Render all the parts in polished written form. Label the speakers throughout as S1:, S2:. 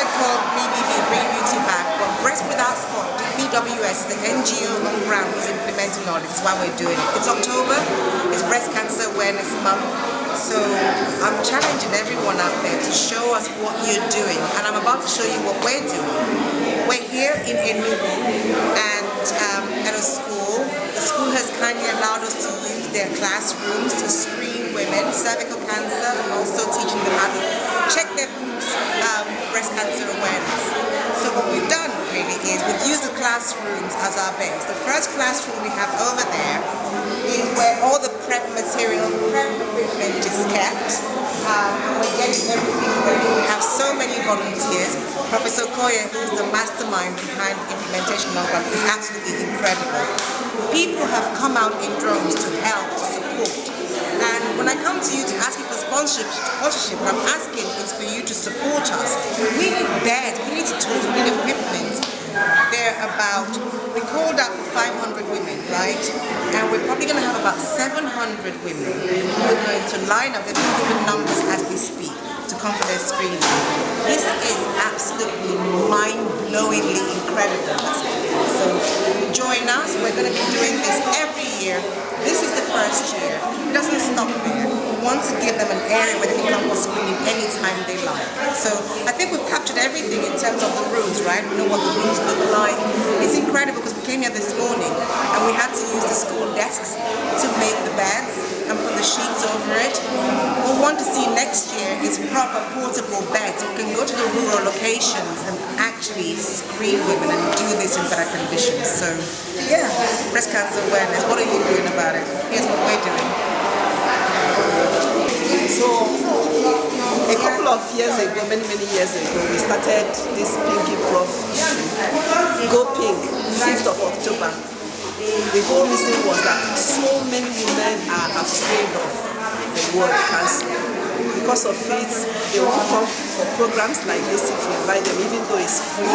S1: project called BBB, Bring Beauty Back, but Breast Without Spot, BWS, the NGO on ground is implementing all this. This is why we're doing it. It's October, it's Breast Cancer Awareness Month, so I'm challenging everyone out there to show us what you're doing, and I'm about to show you what we're doing. We're here in Enugu, and at a school. The school has kindly allowed us to use their classrooms to screen women, cervical cancer, and also teaching them how to check their boobs for breast cancer awareness. So what we've done really is we've used the classrooms as our base. The first classroom we have over there is where all the prep material, prep equipment is kept. And we're getting everything ready. We have so many volunteers. Professor Koye, who's the mastermind behind the implementation of that, is absolutely incredible. People have come out in droves to help, to support. And when I come to you to ask you for sponsorship, what I'm asking is for you to support us. We need beds, we need tools, we need equipment. We called out for 500 women, right? And we're probably going to have about 700 women who are going to line up. They're being given numbers as we speak to come for their screening. This is absolutely mind-blowingly incredible. So join us. We're going to be doing this every year. This is the first year. It doesn't stop there. We want to give them an area where they can come for screening anytime they like. So I think we've captured everything in terms of the rooms, right? We know what the rooms look like. It's incredible because we came here this morning and we had to use the school desks to make the beds and put the sheets over it. What we want to see next year is proper portable beds. We can go to the rural locations and actually screen women and do this in better conditions. So yeah, breast cancer awareness. What are you doing about it? Here's what we're doing.
S2: So a couple of years ago, many years ago, we started this Pinky Prof issue. Go Pink, 5th of October. The whole reason was that so many women are afraid of the word cancer. Because of it, they won't come for programs like this if you invite them, even though it's free.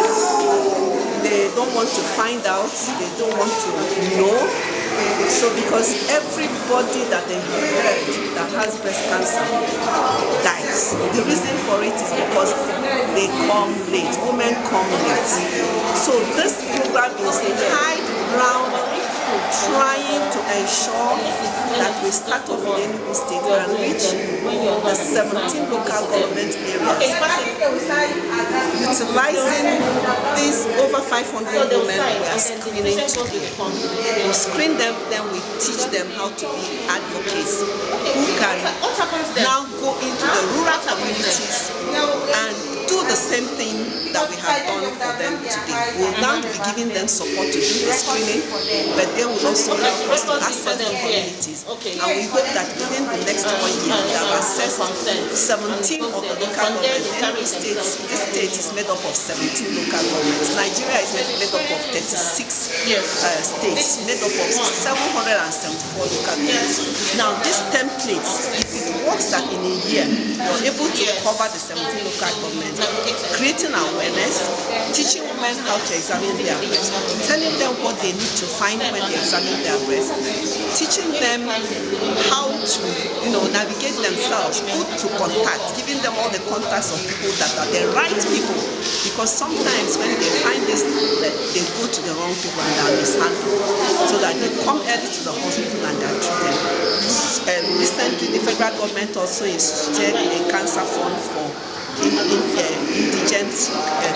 S2: They don't want to find out, they don't want to know. So because everybody that they have heard that has breast cancer dies. The reason for it is because they come late, women come late. So this program is a high ground trying to ensure that we start off in Enugu State and reach the 17 local government areas. Utilizing these over 500 women we are screening today. We screen them, then we teach them how to be advocates who can now go into the rural communities and do the same thing that we have done for them today. We'll now be giving them support to do the screening, but they will also help us to access the communities. And we hope that within the next 1 year, we have accessed 17 of the local governments. This state is made up of 17 local governments. Nigeria is made up of 36 states, made up of 774 local governments. Now, this template, if it works that in a year, you're able to cover the 17 local governments, creating awareness, teaching women how to examine their breasts, telling them what they need to find when they examine their breasts, teaching them how to, navigate themselves, who to contact, giving them all the contacts of people that are the right people. Because sometimes when they find this, they go to the wrong people and they are mishandled. So that they come early to the hospital and they are treated. Recently, the federal government also instituted a cancer fund for indigent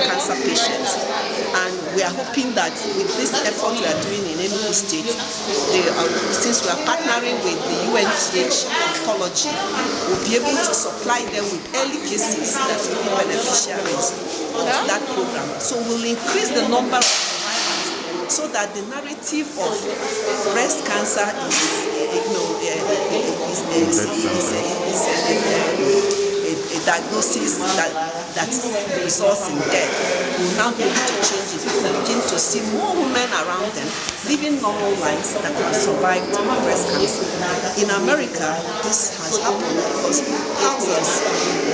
S2: cancer patients, and we are hoping that with this effort we are doing in Enugu State, since we are partnering with the UNTH Oncology, we'll be able to supply them with early cases that will be beneficiaries of that program. So we'll increase the number of survivors so that the narrative of breast cancer is a diagnosis that results in death. We will now be able to change it. We will begin to see more women around them living normal lives that have survived breast cancer. In America, this has happened because thousands,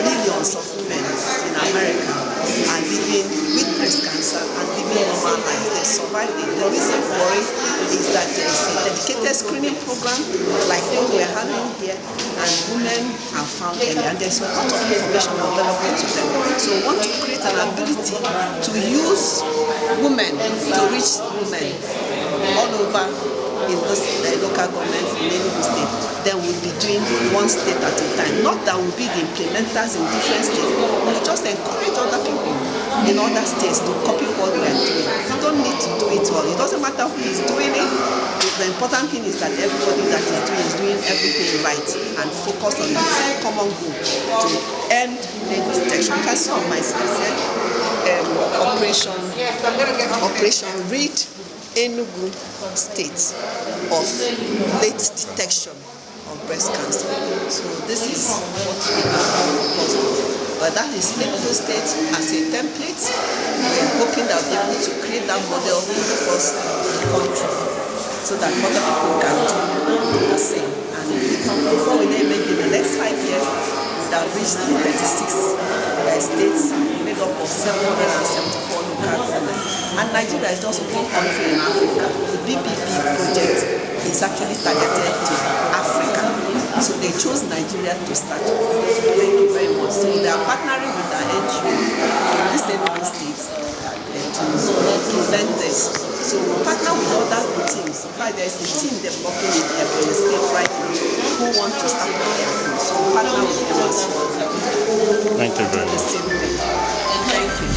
S2: millions of women in America are living with breast cancer and living normal lives. They survived it. The reason for it is that there is a dedicated screening program like what we're having here, and women are found early, and there's a lot of information available to them. So we want to create an ability to use women to reach women all over in those local governments in any state. Then we'll be doing one state at a time. Not that we'll be the implementers in different states, we'll just encourage other people in other states to copy what we are doing. You don't need to do it all. It doesn't matter who is doing it. The important thing is that everybody that is doing everything right and focus on the same common goal to end late detection. You can see on my screen, Operation Read Enugu State of late detection of breast cancer. So this is what we are focused on. But that is Enugu State as a template. We are hoping that we'll be able to create that model across the country so that other people can do the same. And before we name it, in the next 5 years, we have reached the 36 states made up of 774 local governments. And Nigeria is just one country in Africa. The BBB project is actually targeted to Africa. So they chose Nigeria to start with. Thank you very much. So they are partnering with the NGO in this Enugu state to prevent this. So we partner with other teams. In fact, there is a team developing in Ebonyi State right now who want to start with them. So we partner with them as well.
S3: Thank you very much.
S2: Thank you.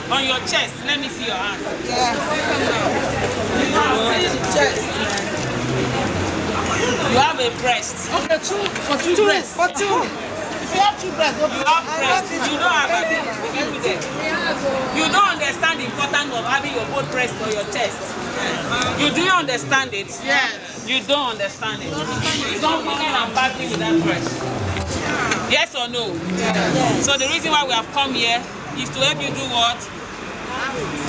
S4: On your chest, let me see your hand.
S1: Yes.
S4: You have a breast.
S1: Okay, two breasts. For two. If you have two breasts,
S4: you have breast. You don't have a You don't understand the importance of having your both breasts on your chest. You do understand it?
S1: Yes.
S4: You don't understand it. You don't come and battling with that breast. Yes or no?
S1: Yes.
S4: So the reason why we have come here is to help you do what?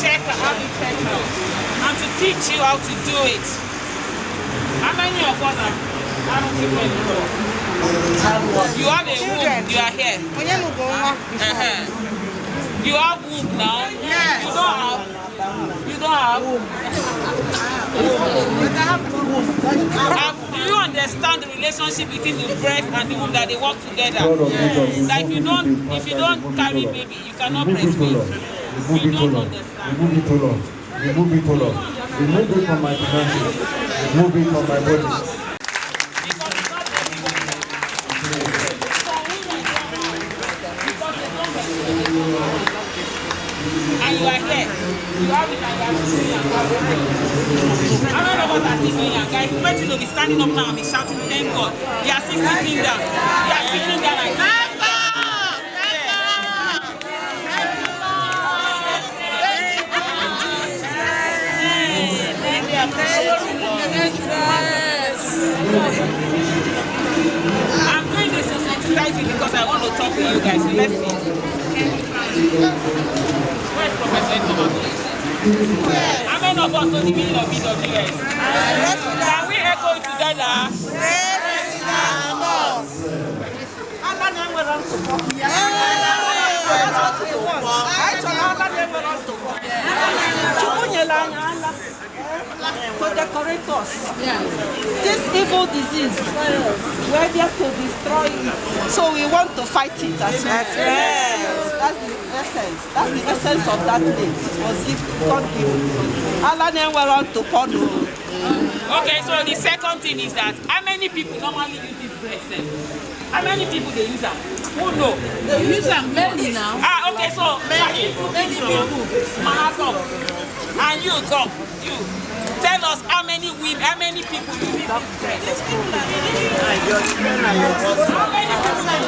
S4: Check out and to teach you how to do it. How many of us have children before? You have a womb, you are here. You have womb now.
S1: Yes.
S4: You don't have womb. Do you understand the relationship between the breast and the womb, that they work together? Yes. That if you don't carry baby, you cannot breastfeed. You don't understand.
S3: Remove it along. Remove it along. Remove it from my finances. Remove it from my body.
S4: And you are here. You have it and you are sitting. How many of us are sitting here? Guys, expecting to be standing up now and be shouting, thank God. You are still sitting down. You are sitting down like that. I'm doing this exercise because I want to talk to you guys. So let's see. Where's Professor Etomato? How many of us know the meaning of BWS? Can we echo it together?
S2: To decorate us. This evil disease, we're there to destroy it. So we want to fight it as well. That's the essence. That's the essence of that name. It was God given. Allah then went on to Podo.
S4: Okay, so the second thing is that how many people normally use this breast? How many people they use them? Who know?
S5: They use them many now.
S4: Ah, okay, so many people. Come. And you come. You tell us how many women, how many people use this breast? How many people?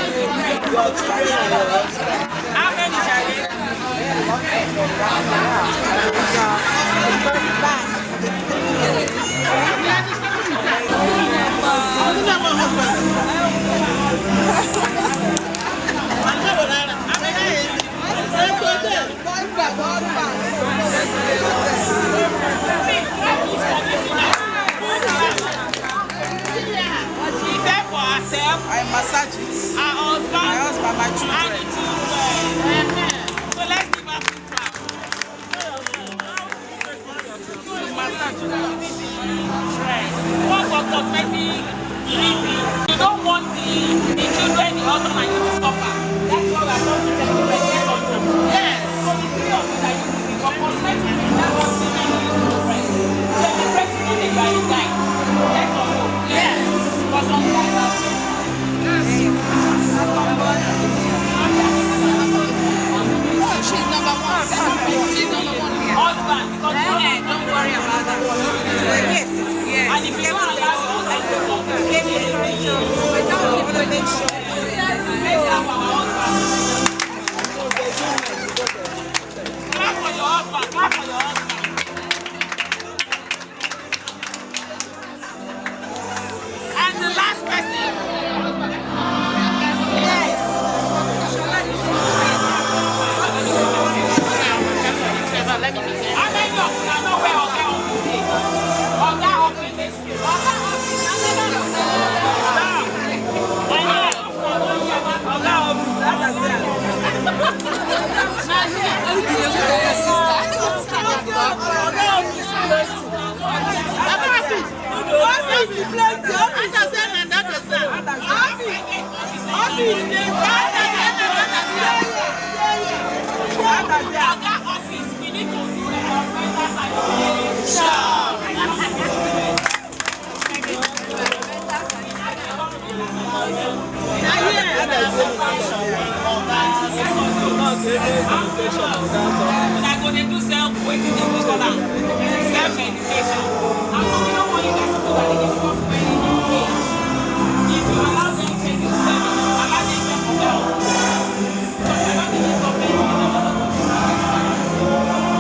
S4: How many?
S2: I massage it.
S4: Our husband,
S2: my husband, my children.
S4: And the children. So let's give us a clap. One for cosmetic reason. You don't want the children, the husband, and you to suffer. That's why we are going to take the breast on them. Yes. So the three of you that use it for cosmetic reason, that's what women use the breast. So the breast is not a guy. Yes or no? Yes. For some guys out there.
S5: She's number one. She's number one here.
S4: Husband,
S5: Don't worry about that.
S1: Yes.
S4: and if you don't allow your husband to come,
S1: I don't even make sure.
S4: let's have our husband. Clap for your husband. Clap for your husband. And the last person.
S5: Let me be there.
S4: How many of you know where Oga office is? Oga office. Oga office. Stop. Oga office. We need to do a mental I'm going to do self-waiting and self-education. I'm not want you guys to do that again because when you pay, if you allow them to take you service, allow them to help. Because I don't need to complain to them.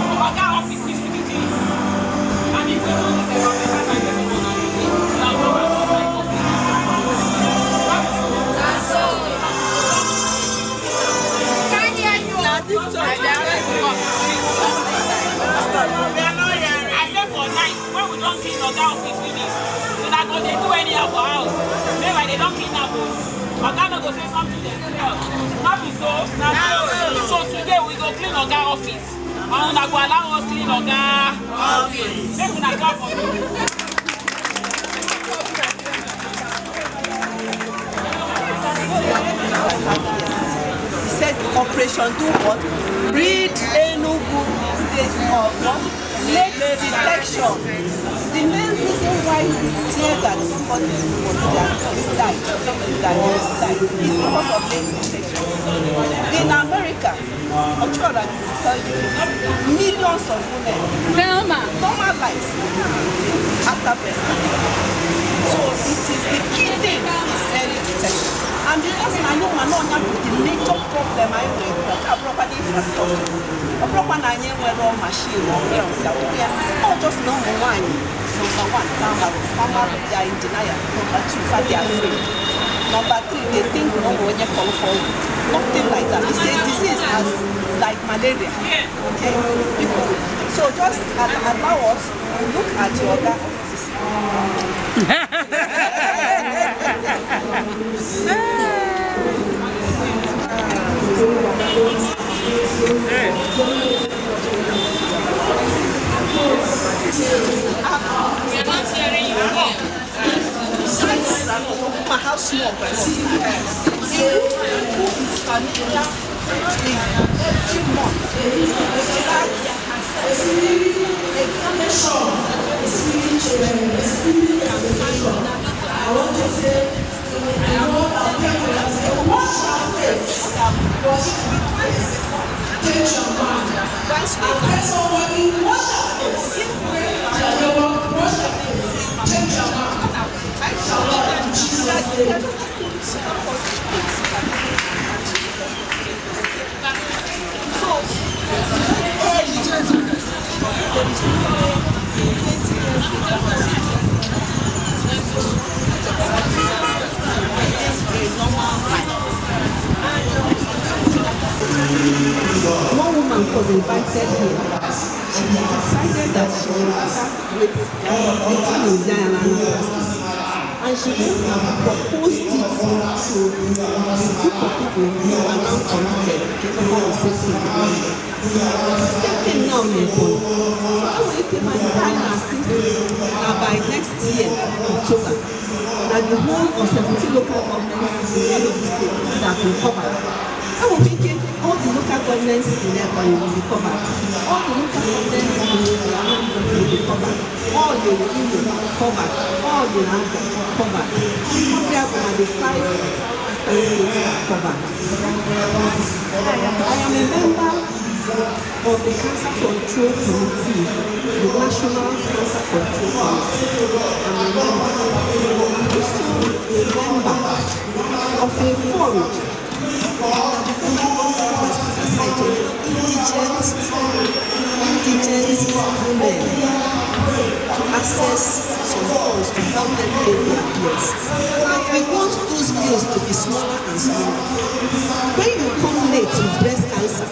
S4: So our office needs to be clean. And if we do this, I don't think that's going to be now, what about my I said for night, when we don't clean our office finish, we're not going to do any of our house. Maybe they don't clean up. Our guy not going to say something themselves. Not be so. So today we go clean our office. And we're not going to allow us clean our office. Maybe we're not going for you.
S2: He said, Operation do what? Breed Enugu stage of what? Late detection. The main reason why we hear that somebody has died is because of late detection. In America, I'm sure that I tell you, millions of women normal lives after breast cancer. So it is the key thing is early detection. And because I know the major problem I have a proper infrastructure, a proper machine, or just number one, farmer, they are in denial. Number two, they are afraid. Number three, they think no one will come forward. Nothing like that. It's a disease as like malaria. Okay, people. So just allow us to look at your office.
S4: Hey.
S2: small person. Who is familiar every month examination I want to say wash your face. Change your mind. And somebody wash your face. Wash your face. Change your mind. Shalom in Jesus' name. One woman was invited here. She decided that she would start with and she proposed it to a group of people who are now committed to the same thing. Same thing now, how will it my time by next year, October, that the whole of 17 local governments that will cover. I was thinking all the local governments in Ebonyi will be covered. All the local governments in Ghana will be covered. All the Igbo covered. All the Nanga covered. There are the 5 states covered. I am a member of the Cancer Control Committee, the National Cancer Control Committee. I'm also a member of a forum indigent women to access some funds to help them pay their bills. And we want those bills to be smaller and smaller. When you come late with breast cancer,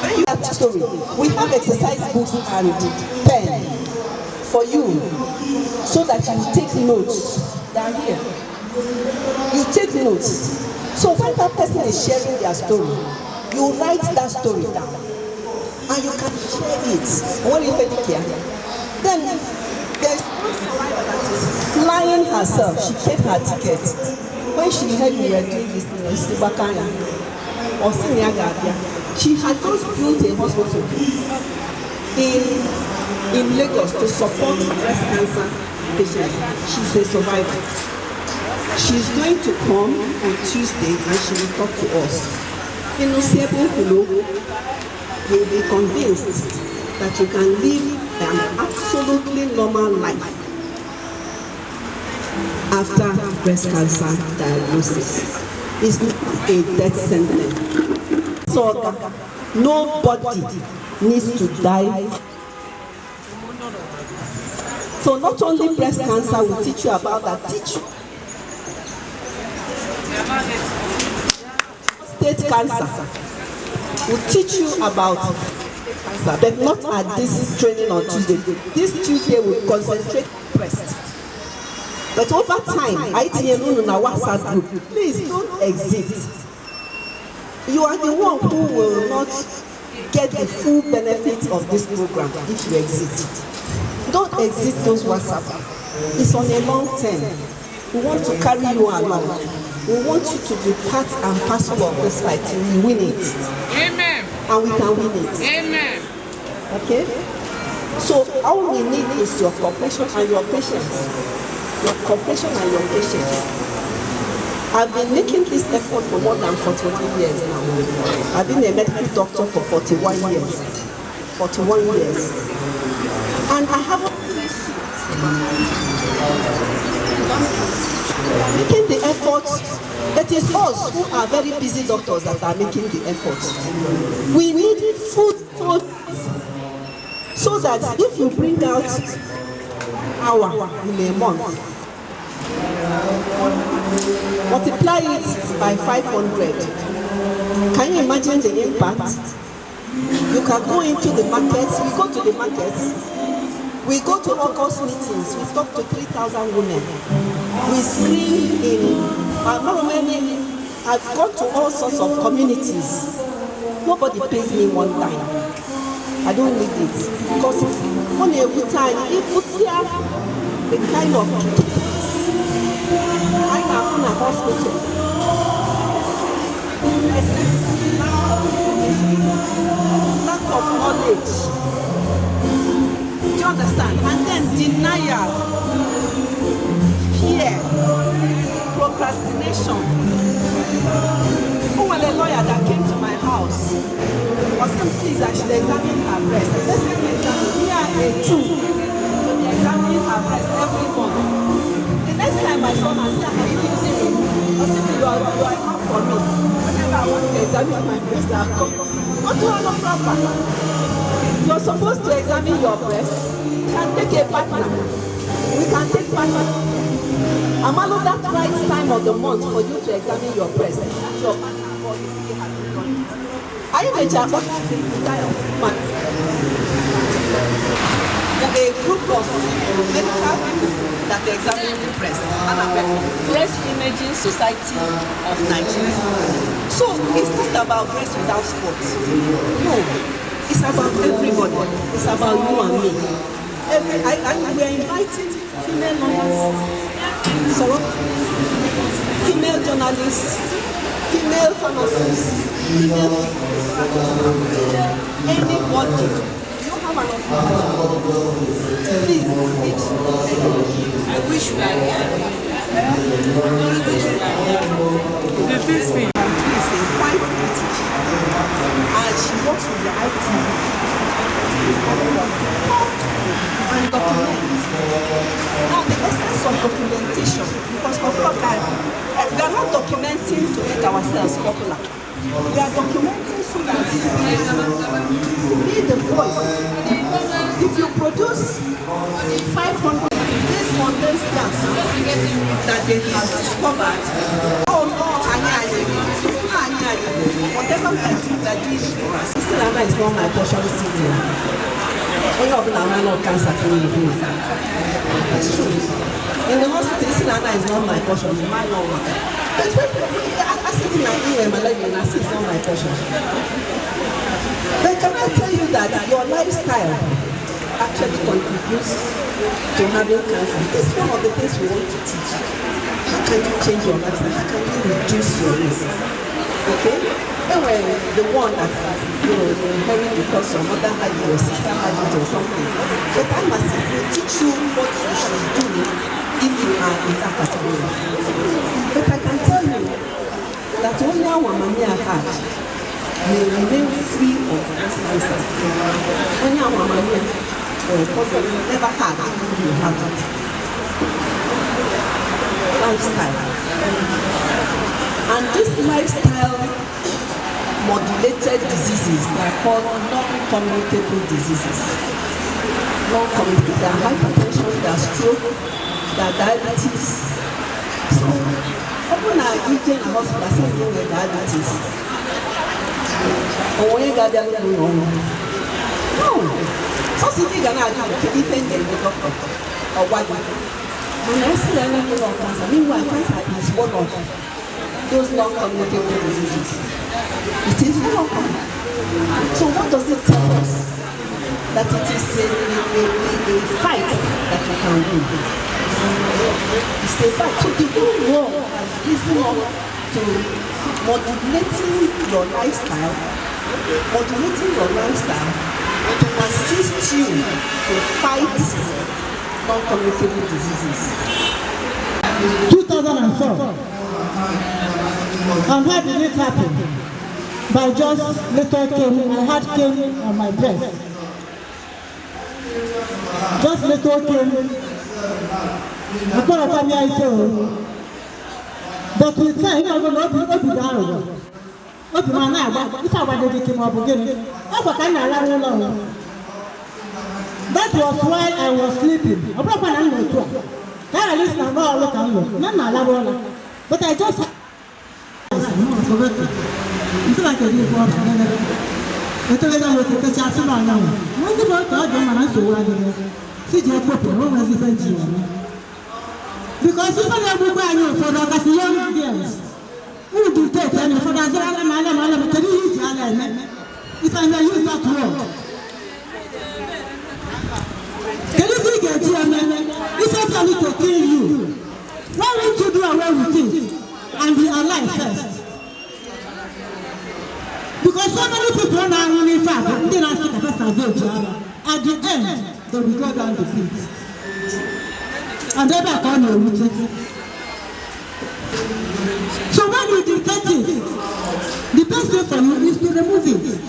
S2: when you have the story, we have exercise books and pen for you so that you take notes. They are here. You take notes. So when that person is sharing their story, you write that story down and you can share it. When you care, then there's one survivor that is flying herself. She paid her ticket. When she heard we were doing this thing, she had just built a hospital in Lagos to support breast cancer patients. She's a survivor. She's going to come on Tuesday and she will talk to us. Innocent will be convinced that you can live an absolutely normal life after breast cancer diagnosis. It's not a death sentence. So nobody needs to die. So not only breast cancer will teach you about that, teach you state cancer will teach you about cancer, but not at this training on Tuesday. This Tuesday will concentrate on breast. But over time, ITN in our WhatsApp group, please don't exit. You are the one who will not get the full benefit of this program if you exit. Don't exit those WhatsApp. It's on a long term. We want to carry you along. We want you to be part and parcel of this fight till we win it.
S4: Amen.
S2: And we can win it.
S4: Amen.
S2: Okay? So all we need is your cooperation and your patience. Your cooperation and your patience. I've been making this effort for more than 41 years now. I've been a medical doctor for 41 years. 41 years. And I haven't making the efforts. It is us who are very busy doctors that are making the efforts. We need food so that if you bring out hour in a month, multiply it by 500. Can you imagine the impact? You can go into the markets. We go to the markets. We go to August meetings. We talk to 3,000 women. We screen in I've gone to all sorts of communities. Nobody pays me one time. I don't need it. Because only every time, if you see the kind of I come from a hospital. Lack of knowledge. Do you understand? And then denial, fear, procrastination. Who was a lawyer that came to my house? Was saying, please, I should examine her breast. Let's examine. We are a two. Examining her breast every month. The next time I saw her, I said, are you using me? I said, you are enough for me. Whenever I want to examine my breast, I'll come. What do I know proper? You're supposed to examine your breast. You can take a partner. We can take partner. I'm alone that right time of the month for you to examine your breast. That's your partner. Are you a child? A group of medical people that examine the breast. Breast Imaging Society of Nigeria. So it's not about breast without spots. No, it's about everybody. It's about you and me. We are inviting female lawyers, female journalists, female pharmacists, female anybody. Please, I wish we are here.
S4: This thing
S2: is a white British, and she works with the IT and documents. Now, the essence of documentation, because we are not documenting to make ourselves popular. We are documenting so that we the voice. If you produce 500 based on those scans that they have discovered, whatever that is for us, Silana is not my portion season. Cancer to me. It's true. In the hospital, Silana is not my portion, it's my own. It's not my portion. But can I tell you that your lifestyle actually contributes to having cancer? This is one of the things we want to teach. How can you change your lifestyle? How can you reduce your risk? Okay? And when the one that you inherit because your mother had it, your sister had it or something. But I must teach you what you should do if you are in that category. But I can tell you that only our money had may remain free of breast cancer. Only our money never had, you have it. Lifestyle. And this lifestyle modulated diseases, they are called non-communicable diseases. Non-communicable, they are hypertension, they are stroke, they are diabetes. So, often I eat in a hospital, I say you with diabetes. Or when you got there, no. So, if you are not defend the doctor or what? When I see anything of cancer, meanwhile, cancer is one of those non-communicable diseases. It is one of them. So what does it tell us? That it is a fight that we can win. It's a fight. So the whole world has risen up to modulating your lifestyle, to assist you to fight non-communicable diseases.
S6: 2004. And where did it happen? By just little cane, I had cane on my breast. Just little cane. I put up on the ISO. But we say, you know, open down. Open my eye, if I wanted to come up again, that was while I was sleeping. I brought an animal. That at least I'm not looking. None, but I just. It's like a new one. I told them what the chance of now. What about them and I saw one? See, your people, who was the because if I ever buy you for the young girls, who do take any for the man, can you use your if I may use that word? Can you think a German? It's not to kill you. Why won't you away with it and be alive first. Because so many people are now running fast, they don't think about salvation. At the end, they will go down the pit. And they back on your route. So when you detect it, the best way for you is to remove it.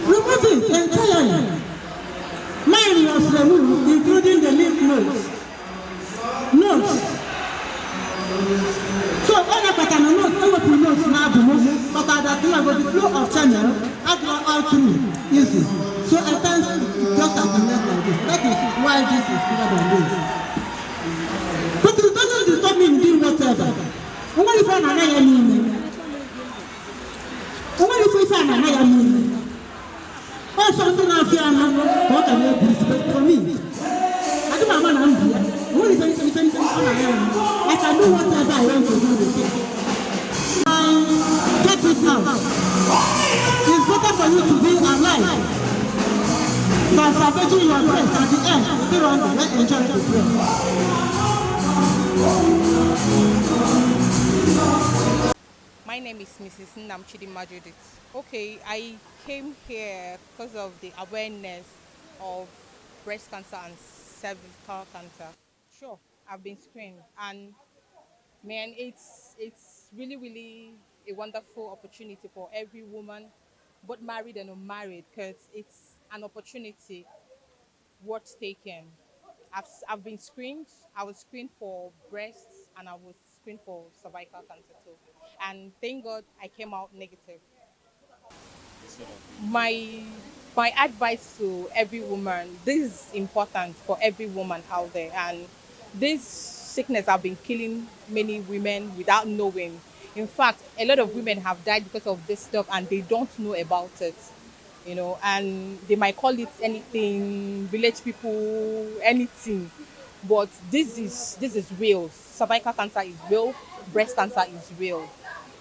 S6: Remove it entirely. Mine was removed, including the lymph nodes. Nodes. So when I put on notes, I will notes now, but that thing about the flow of channel, I go all through easy. So at times, just as the next like this. That is why this is bigger than this. But it doesn't disturb me in doing whatever. Only if I know you. Only if I know you. Or something I feel what can you do for me? I do my man here. Only if I can do whatever I want to do with it. Get it now. It's better for you to be alive than salvaging your breath at the end. You don't enjoy the breath.
S5: My name is Mrs. Nnamchidi Judith. Okay, I came here because of the awareness of breast cancer and cervical cancer. Sure, I've been screened, and man, it's really a wonderful opportunity for every woman, both married and unmarried, because it's an opportunity worth taking. I've been screened. I was screened for breasts and I was screened for cervical cancer too. And thank God I came out negative. My my advice to every woman, this is important for every woman out there, and this sickness have been killing many women without knowing. In fact, a lot of women have died because of this stuff and they don't know about it. And they might call it anything, village people, anything. But this is real. Cervical cancer is real, breast cancer is real.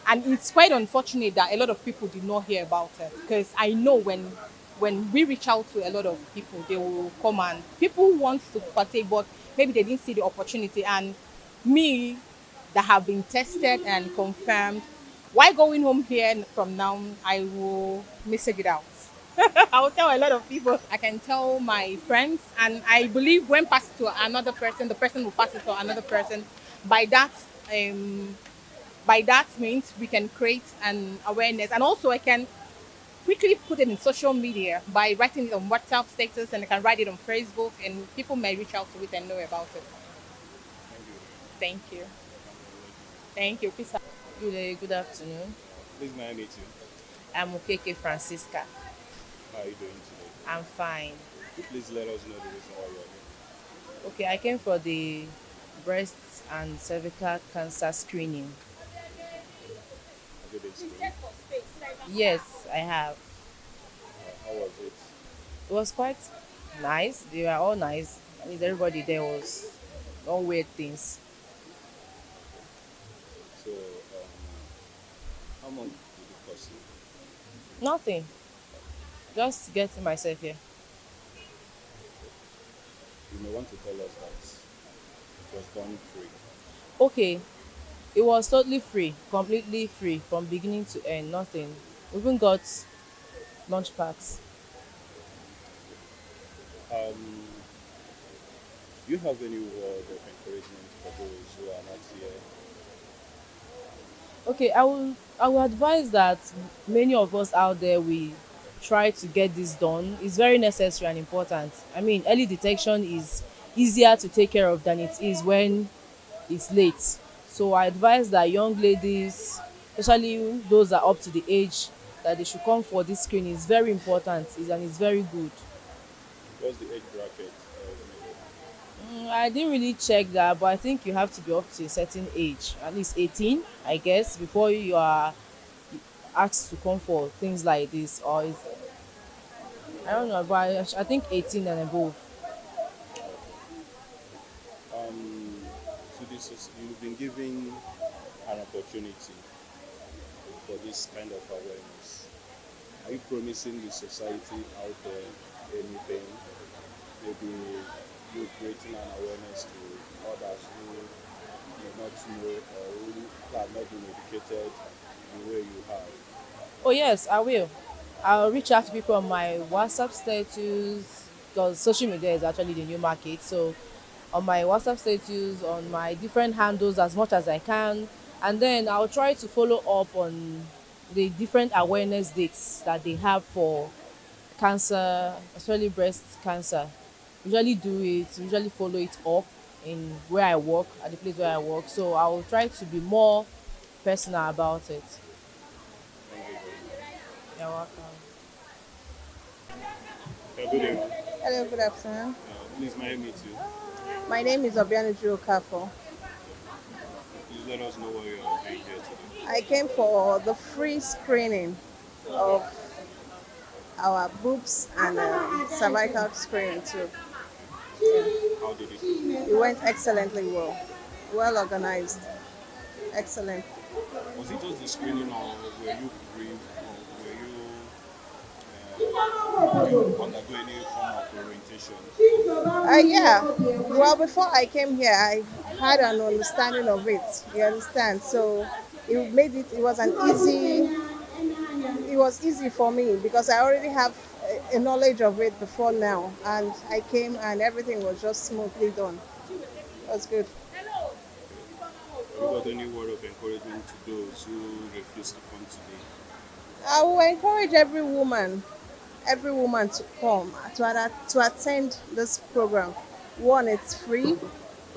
S5: And it's quite unfortunate that a lot of people did not hear about it, because I know when we reach out to a lot of people, they will come and people want to partake, but maybe they didn't see the opportunity. And me, that have been tested and confirmed, why going home here from now, I will message it out. I will tell a lot of people. I can tell my friends, and I believe when passed to another person, the person will pass it to another person. By that, by that means we can create an awareness, and also I can quickly put it in social media by writing it on WhatsApp status, and I can write it on Facebook, and people may reach out to it and know about it. Thank you. Thank you. Peace out.
S7: Good afternoon.
S8: Please, may I meet you?
S7: I'm Okeke Francisca.
S8: How are you doing today?
S7: I'm fine.
S8: Please let us know the reason why you are here.
S7: Okay, I came for the breast and cervical cancer screening.
S8: Have you been screened?
S7: Yes, I have.
S8: How was it?
S7: It was quite nice. They were all nice. I mean, everybody there was don't weird things.
S8: So, how much did it cost you?
S7: Nothing. Just getting myself here.
S8: You may want to tell us that it was done free.
S7: Okay, it was totally free, completely free from beginning to end. Nothing. We even got lunch packs.
S8: Do you have any word of encouragement for those who are not here?
S7: Okay, I will advise that many of us out there, we try to get this done. It's very necessary and important. I mean, early detection is easier to take care of than it is when it's late. So I advise that young ladies, especially those that are up to the age, that they should come for this screening. It's very important and it's very good.
S8: What's the age bracket?
S7: I didn't really check that, but I think you have to be up to a certain age, at least 18, I guess, before you are asked to come for things like this. Or I don't know, but I think 18 and above.
S8: So you've been given an opportunity for this kind of awareness. Are you promising the society out there anything? Maybe you're creating an awareness to others who may not know or who have not been educated the way you have?
S7: Oh yes, I will. I'll reach out to people on my WhatsApp status because social media is actually the new market. So on my WhatsApp status, on my different handles as much as I can, and then I'll try to follow up on the different awareness dates that they have for cancer, especially breast cancer. Usually do it, usually follow it up in where I work, at the place where I work. So I'll try to be more personal about it.
S8: Thank you very much.
S7: You're welcome.
S8: Good evening.
S9: Hello, good afternoon.
S8: Please, may I meet you?
S9: My name is Obianuju Okafo.
S8: Please let us know what you are doing here today.
S9: I came for the free screening of our boobs and cervical screening too.
S8: How did it go?
S9: It went excellently well, well organized, excellent.
S8: Was it just the screening, or were you briefed, or were you undergo any form of orientation?
S9: Yeah. Well, before I came here, I had an understanding of it. You understand? So it was it was easy for me because I already have a knowledge of it before now, and I came and everything was just smoothly done. It was good.
S8: Have you got any word of encouragement to those who refuse to come today?
S9: I will encourage every woman to come to attend this program. One, it's free.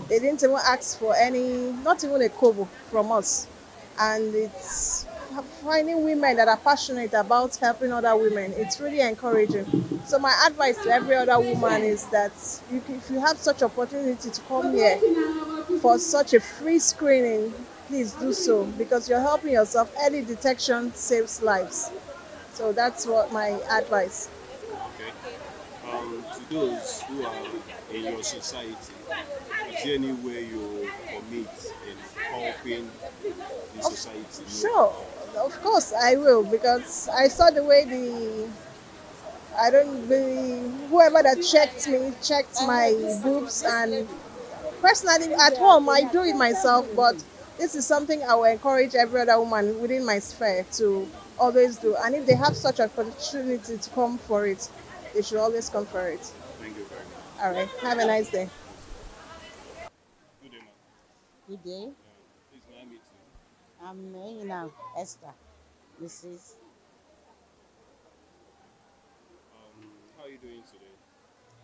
S9: They didn't even ask for not even a kobo from us, and it's finding women that are passionate about helping other women. It's really encouraging. So my advice to every other woman is that if you have such opportunity to come here for such a free screening, please do so because you're helping yourself. Early detection saves lives. So that's what my advice.
S8: Okay. To those who are in your society, is there any way you commit in helping the society?
S9: Sure, of course I will because I saw the way I don't really whoever that checked my boobs, and personally at home I do it myself, but this is something I will encourage every other woman within my sphere to always do, and if they have such an opportunity to come for it, they should always come for it.
S8: Thank you very much.
S9: All right, have a nice day.
S8: Good day, ma'am.
S10: Good day.
S8: Please, may I meet you?
S10: I'm Ina Esther, Mrs.
S8: How are you doing today?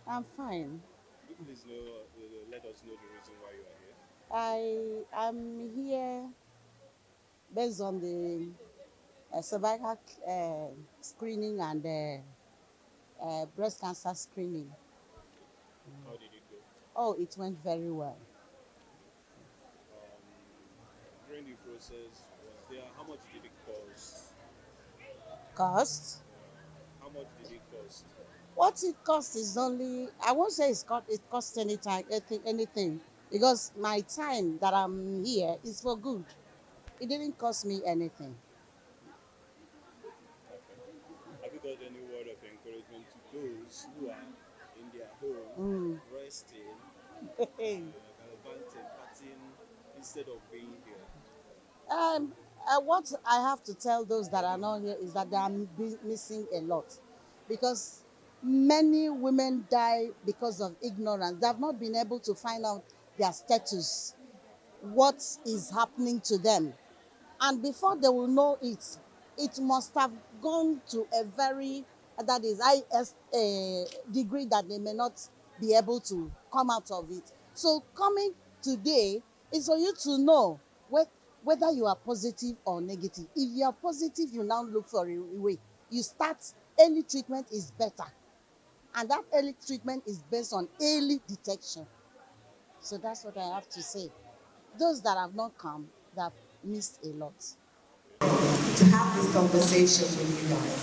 S10: I'm fine.
S8: Could you please let us know the reason why you are here?
S10: I'm here based on the cervical screening and breast cancer screening.
S8: How did it go?
S10: Oh, it went very well.
S8: During the process, how much did it cost?
S10: Cost?
S8: How much did it cost?
S10: What it costs is only, I won't say it costs anything because my time that I'm here is for good. It didn't cost me anything.
S8: Okay. Have you got any word of encouragement to those who are in their home, resting, gallivanting, partying, instead of being here?
S10: What I have to tell those that are not here is that they are missing a lot because many women die because of ignorance. They have not been able to find out their status, what is happening to them. And before they will know it, it must have gone to a very, that is, highest degree that they may not be able to come out of it. So coming today is for you to know whether you are positive or negative. If you are positive, you now look for a way. You start, early treatment is better. And that early treatment is based on early detection. So that's what I have to say. Those that have not come, they have missed a lot.
S1: To have this conversation with you guys.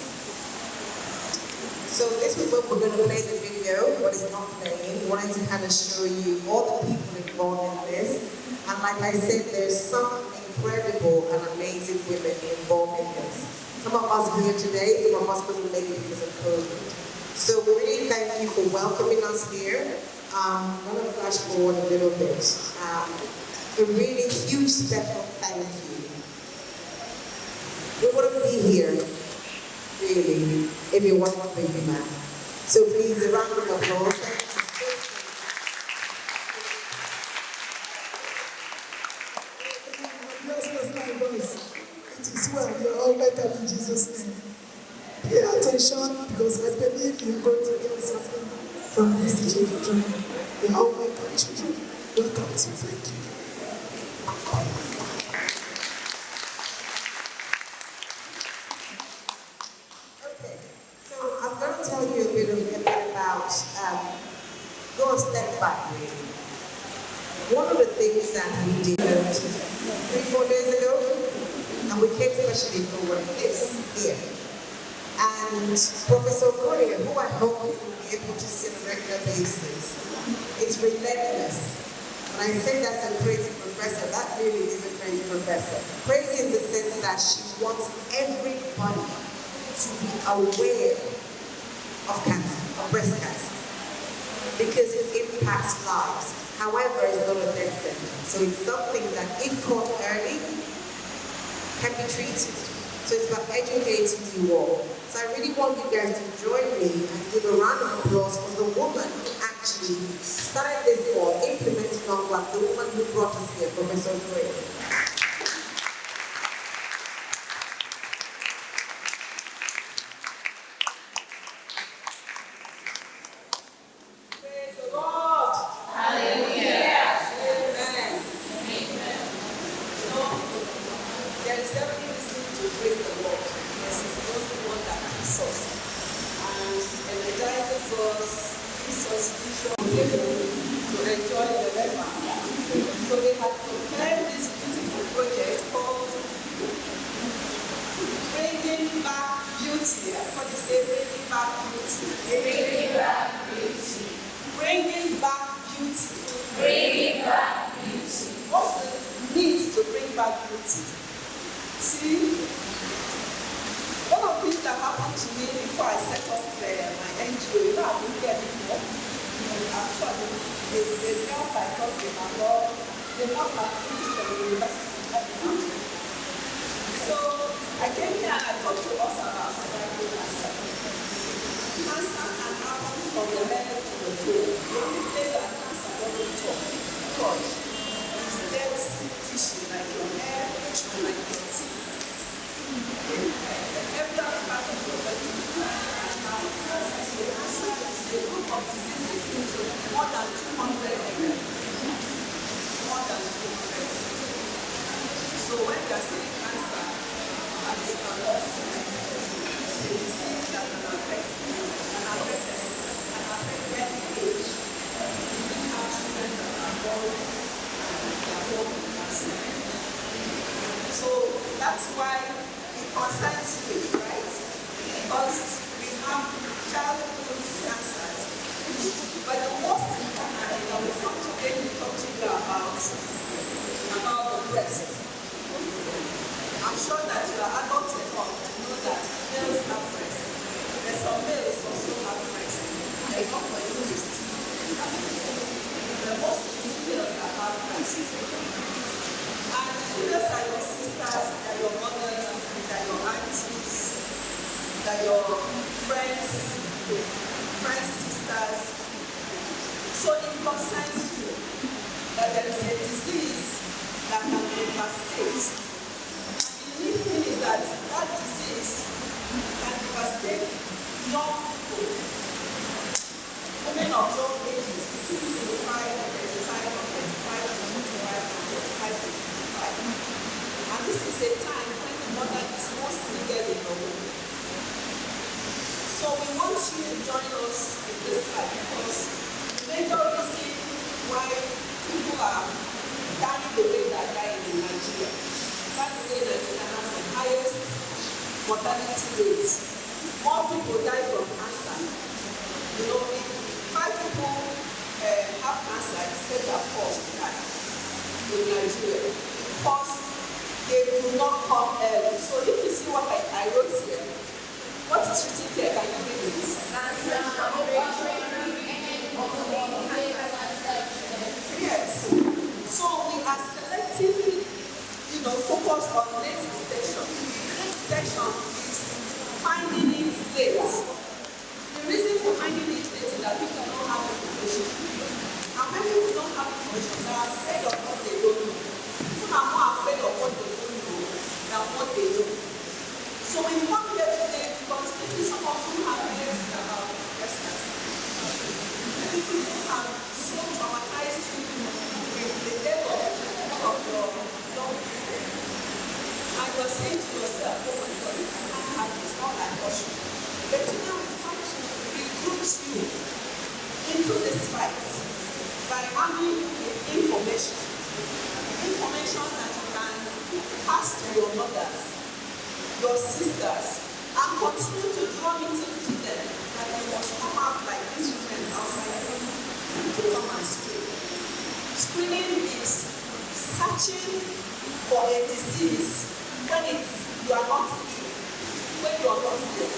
S1: So this week we're going to play the video, but it's not playing. We wanted to kind of show you all the people involved in this. And like I said, there's some incredible and amazing women involved in this. Some of us here today, some of us couldn't make it because of COVID. So we really thank you for welcoming us here. I'm going to flash forward a little bit. a really huge special thank you. We wouldn't be here, really, if it wasn't for you, man. So please, a round of applause.
S11: It is well, you're all better in Jesus' name. Pay attention because I believe you're going to get something from this children. You're all welcome, children. Welcome to thank you.
S1: Okay, so I'm going to tell you a bit about, go a step back really. One of the things that we did 3-4 days ago, and we came especially for this here. And Professor Korea, who I hope you will be able to see on a regular basis, is relentless. When I say that's a crazy professor, that really is a crazy professor. Crazy in the sense that she wants everybody to be aware of cancer, of breast cancer, because it impacts lives. However, it's not a death sentence. So it's something that, if caught early, can be treated. So it's about educating you all. So I really want you guys to join me and give a round of applause for the woman who actually started this war, implementing on what the woman who brought us here, Professor Gray. Yes. So we are
S2: saying to yourself, oh my God, I can't have this, all that caution. But now it's time to recruit you into this fight by having information that you can pass to your mothers, your sisters, and continue to draw it into them that they must come out like these women outside to come and screen. Screening is searching for a disease when you are not ill, when you are not ill.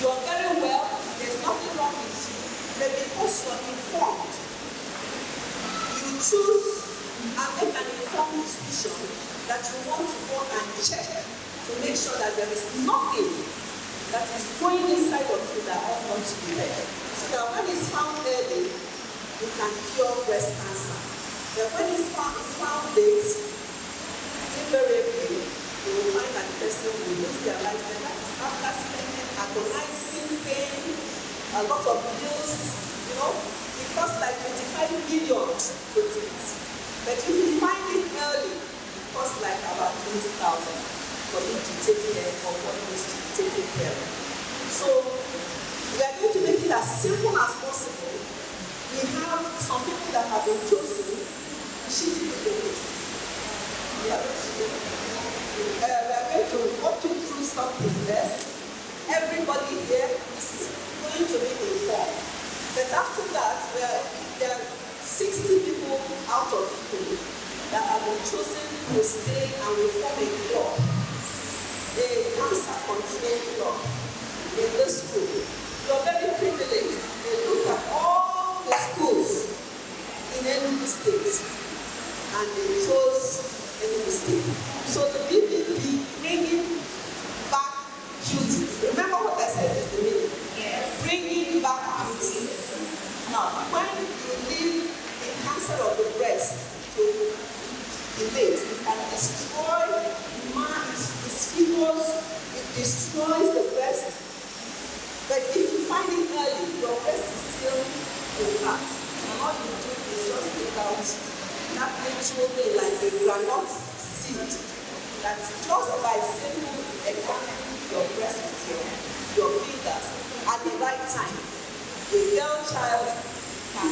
S2: You are very well, there's nothing wrong with you, but because you are informed, you choose and make an informed decision that you want to go and check to make sure that there is nothing that is going inside of you that ought not to be there. So that when it's found early, you can cure breast cancer. But when it's found late, invariably, you will find that the person will lose their life. And that is after spending agonizing pain, a lot of bills, it costs like 25 million to treat. But if you find it early, it costs like about 20,000 for you to take care of what needs to be taken care of. So we are going to make it as simple as possible. We have some people that have been chosen. We are going to walk you through something first. Everybody here is going to be informed. But after that, there are 60 people out of people that have been chosen to stay and we form a club, a cancer control club in the school. You are very privileged. They look at all the schools in Enugu State and they chose Enugu State. So the BBB bringing back beauty. Remember what I said is the meaning? Yes. Bringing back beauty. Now, when you leave the cancer of the breast to the late, it can destroy its fibers, it destroys the breast. But if you find it early, your breast is still intact. And all you do is just take out that little thing like a granite seed that just by simple examining your breast with your fingers at the right time, a girl child can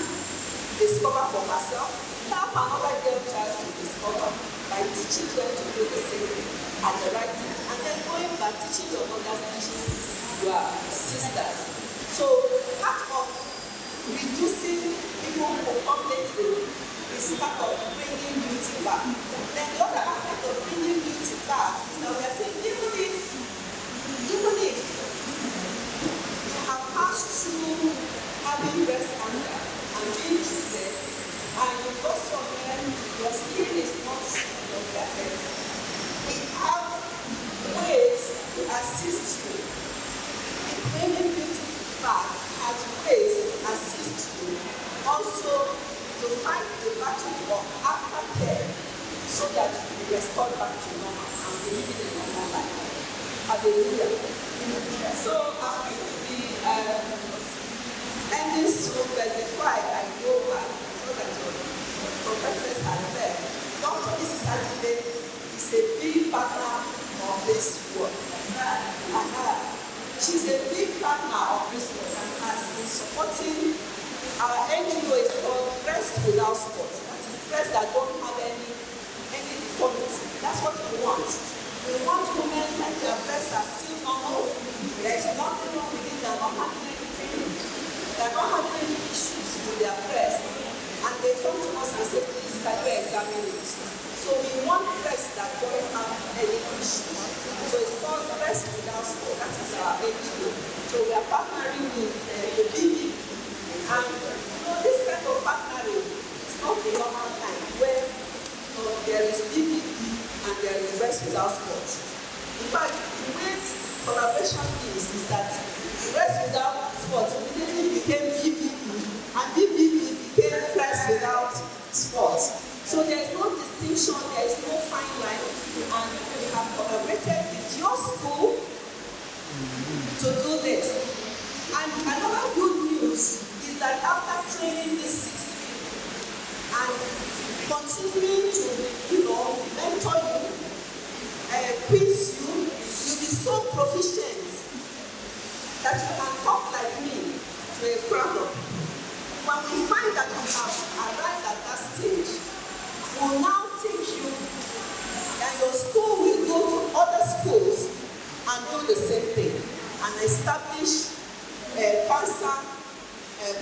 S2: discover for herself, help another girl child to discover by teaching them to do the same thing at the right time. And then going back, teaching your mothers, teaching your sisters. So part of reducing people who come lately is part of bringing beauty back. Then the other aspect of bringing beauty back is that we are saying even if you have passed through having breast cancer and being treated, and you go somewhere, your skin is not perfect, we have ways to assist you. Bringing beauty back has ways to assist you also to fight the battle of aftercare so that you be restored back to normal and be living a normal life. Hallelujah. So I'm going to be ending soon, but before I go back, so that your professors are there. Dr. Mrs. Adile is a big partner of this work. She's a big partner of this work and has been supporting our NGO is called Breast Without Spot. That is breasts that don't have any deformity. That's what we want. We want women that their breasts are still normal. There is nothing wrong with it. They are not having anything. They are not having any issues with their breasts. And they come to us and say, please, can you examine it? So we want breasts that don't have any issues. So it's called Breast Without Spot. That is our NGO. So we are partnering with the BB. And this kind of partnering is not the normal time where there is BBB and there is Breast Without Spot. In fact, the way collaboration is that Breast Without Spot immediately became BBB and BBB became Breast Without Spot. So there is no distinction, there is no fine line, and we have collaborated with your school to do this. And another good news is that after training these 6 people and continuing to, mentor you, quiz you, round of people. When we find that we have arrived at that stage, we'll now take you and your school will go to other schools and do the same thing and establish cancer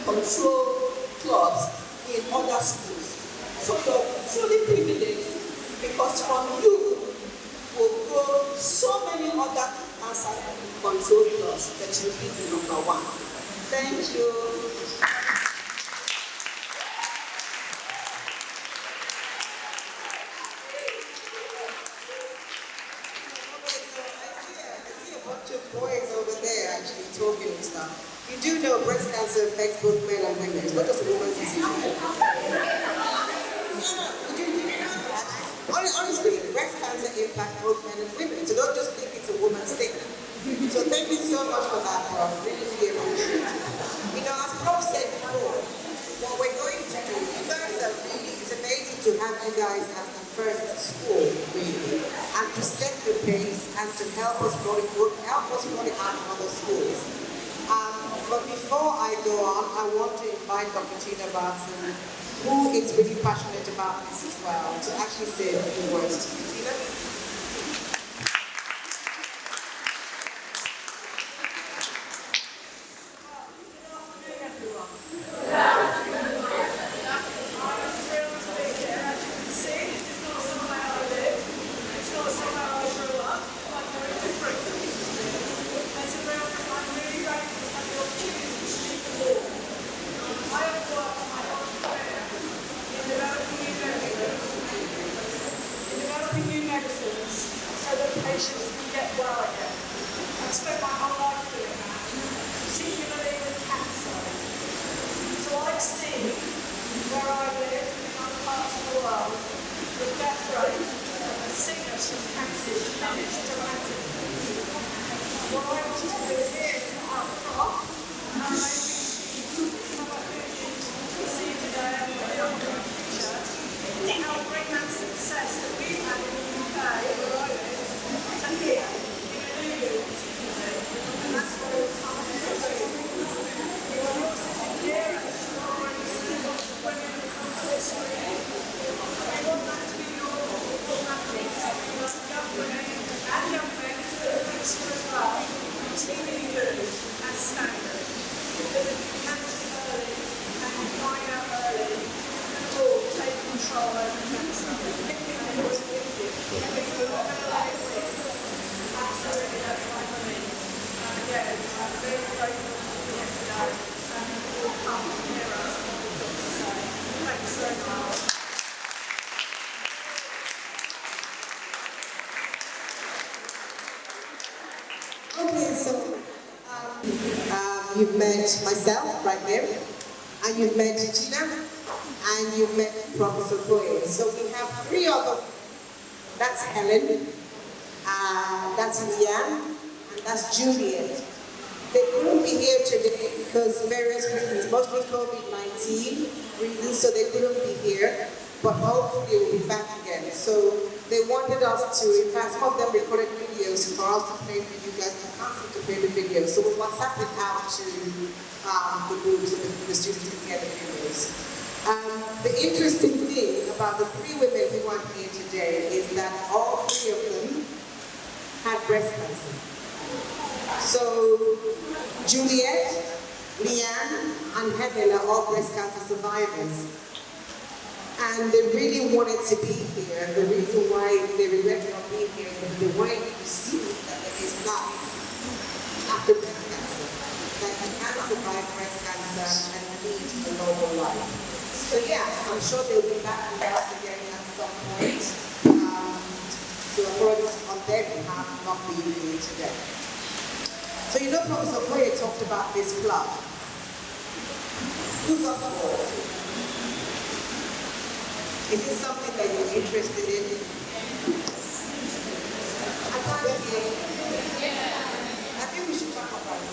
S2: control clubs in other schools. So you're truly privileged because from you will grow so many other cancer control clubs that you'll be the number one. Thank you.
S1: Boys over there actually talking and stuff. You do know breast cancer affects both men and women. It's not just a woman's disease. Honestly, breast cancer impacts both men and women. So don't just think it's a woman's thing. So thank you so much for that, Prof. Really appreciate it. You know, as Prof said before, what we're going to do, you guys are really, it's amazing to have you guys at the first school, really, and to set the pace and to help us roll it out in other schools. But before I go on, I want to invite Dr. Tina Barton, who is really passionate about this as well, to actually say a few words to you. Tina? Okay, so you've met myself right there, and you've met Gina, and you've met Professor Boye. So we have three other. That's Helen, that's Leanne, and that's Juliet. They couldn't be here today because various reasons, mostly COVID-19 reasons, so they couldn't be here. But hopefully we'll be back again. So they wanted us to, in fact, some of them recorded videos for us to play for you guys. You can't seem to play the videos. So we'll WhatsApp it out to the group so that the students can get the videos. The interesting thing about the three women who are here today is that all three of them had breast cancer. So Juliet, Leanne, and Helen are all breast cancer survivors. And they really wanted to be here. The reason why they regret not being here is because they wanted to see that there is life after breast cancer. That you can survive breast cancer and lead a normal life. So yeah, I'm sure they'll be back with us again at some point. So apologies on their behalf not being here today. So you know Professor Boye talked about this club. Who's up for it? Is it something that you're interested in? I can't hear you. I think we should talk about it.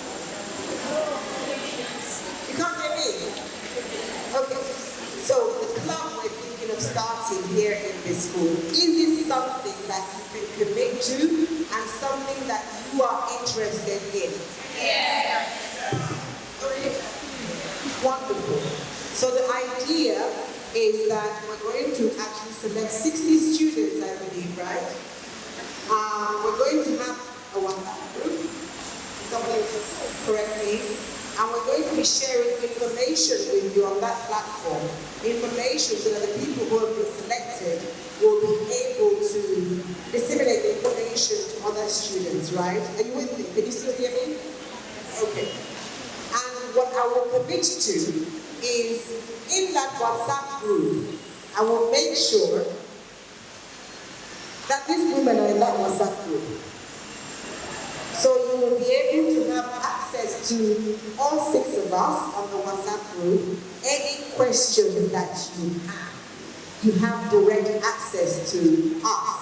S1: You can't hear me? Okay. So the club we're thinking of starting here in this school, is it something that you can commit to and something that you are interested in? Yes. Okay.
S12: Wonderful. So the idea is that we're going to actually select 60 students, I believe, right? We're going to have a WhatsApp group, somebody correct me, and we're going to be sharing information with you on that platform. Information so that the people who have been selected will be able to disseminate the information to other students, right? Are you with me? Can you still hear me? Okay. And what I will commit to is in that WhatsApp group, I will make sure that these women are in that WhatsApp group. So you will be able to have access to all 6 of us on the WhatsApp group. Any questions that you have direct access to us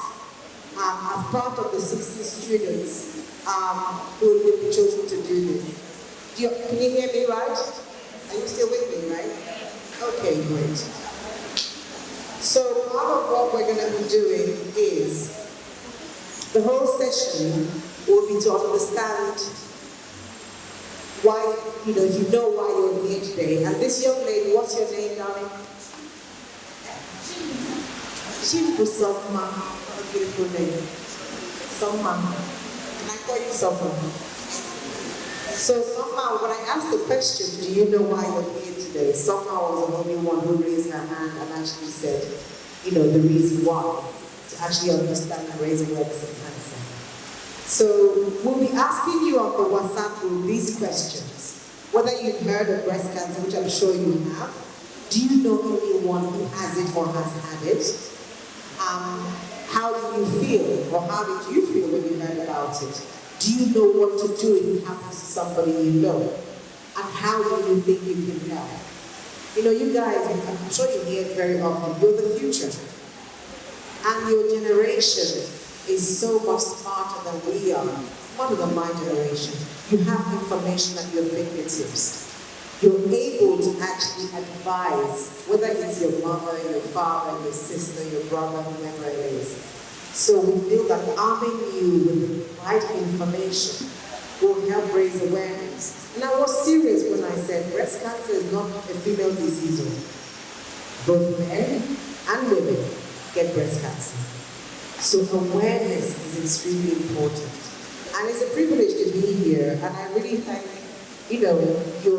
S12: as part of the 60 students who will be chosen to do this. Can you hear me right? Are you still with me, right? Okay, great. So part of what we're going to be doing is the whole session will be to understand why, if you know why you're here today. And this young lady, what's your name, darling? Soma. What a beautiful name. Soma. Can I call you Soma? So Soma, when I asked the question, do you know why you're here today? Soma was the only one who raised her hand and actually said, the reason why, to actually understand and raise awareness of cancer. So we'll be asking you on the WhatsApp group these questions. Whether you've heard of breast cancer, which I'm sure you have. Do you know anyone who has it or has had it? How do you feel, or how did you feel when you heard about it? Do you know what to do if it happens to somebody you know? And how do you think you can help? You guys, I'm sure you hear it very often, you're the future. And your generation is so much smarter than we are, smarter than my generation. You have information at your fingertips. You're able to actually advise, whether it's your mother, your father, your sister, your brother, whoever it is. So we feel that arming you with the right information will help raise awareness. And I was serious when I said breast cancer is not a female disease. Both men and women get breast cancer. So awareness is extremely important. And it's a privilege to be here, and I really thank your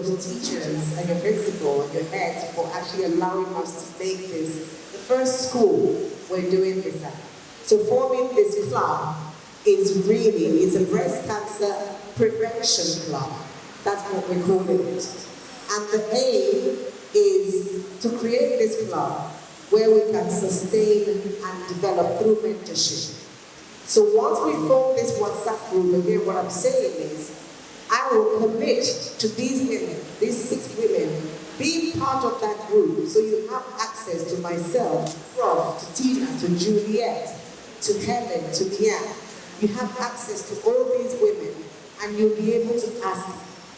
S12: teachers and your principal and your heads for actually allowing us to make this the first school we're doing this at. So forming this club is it's a breast cancer prevention club. That's what we're calling it. And the aim is to create this club where we can sustain and develop through mentorship. So once we form this WhatsApp group, again, what I'm saying is, I will commit to these women, these 6 women, being part of that group, so you have access to myself, to Prof, to Tina, to Juliet, to Helen, to Mia. You have access to all these women, and you'll be able to ask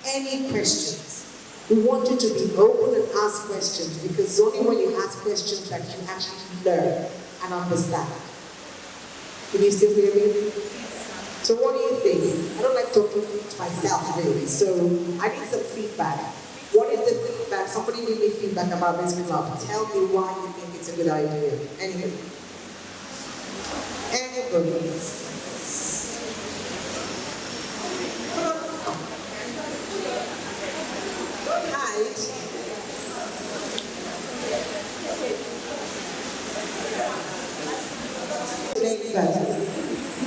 S12: any questions. We want you to be open and ask questions, because it's only when you ask questions that you actually learn and understand. Can you still hear me? So what do you think? I don't like talking to myself really, so I need some feedback. What is the feedback? Somebody give me feedback about this club. Tell me why you think it's a good idea. Anybody? Anybody?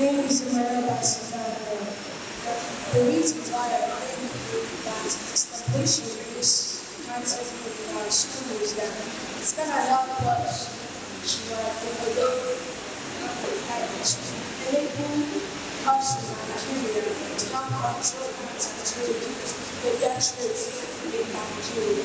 S11: My name is Samara Basifano. The reason why I think that establishing this concept in our school is that it's going to help us to enable us in Nigeria to have control and to reduce the death rate in Nigeria.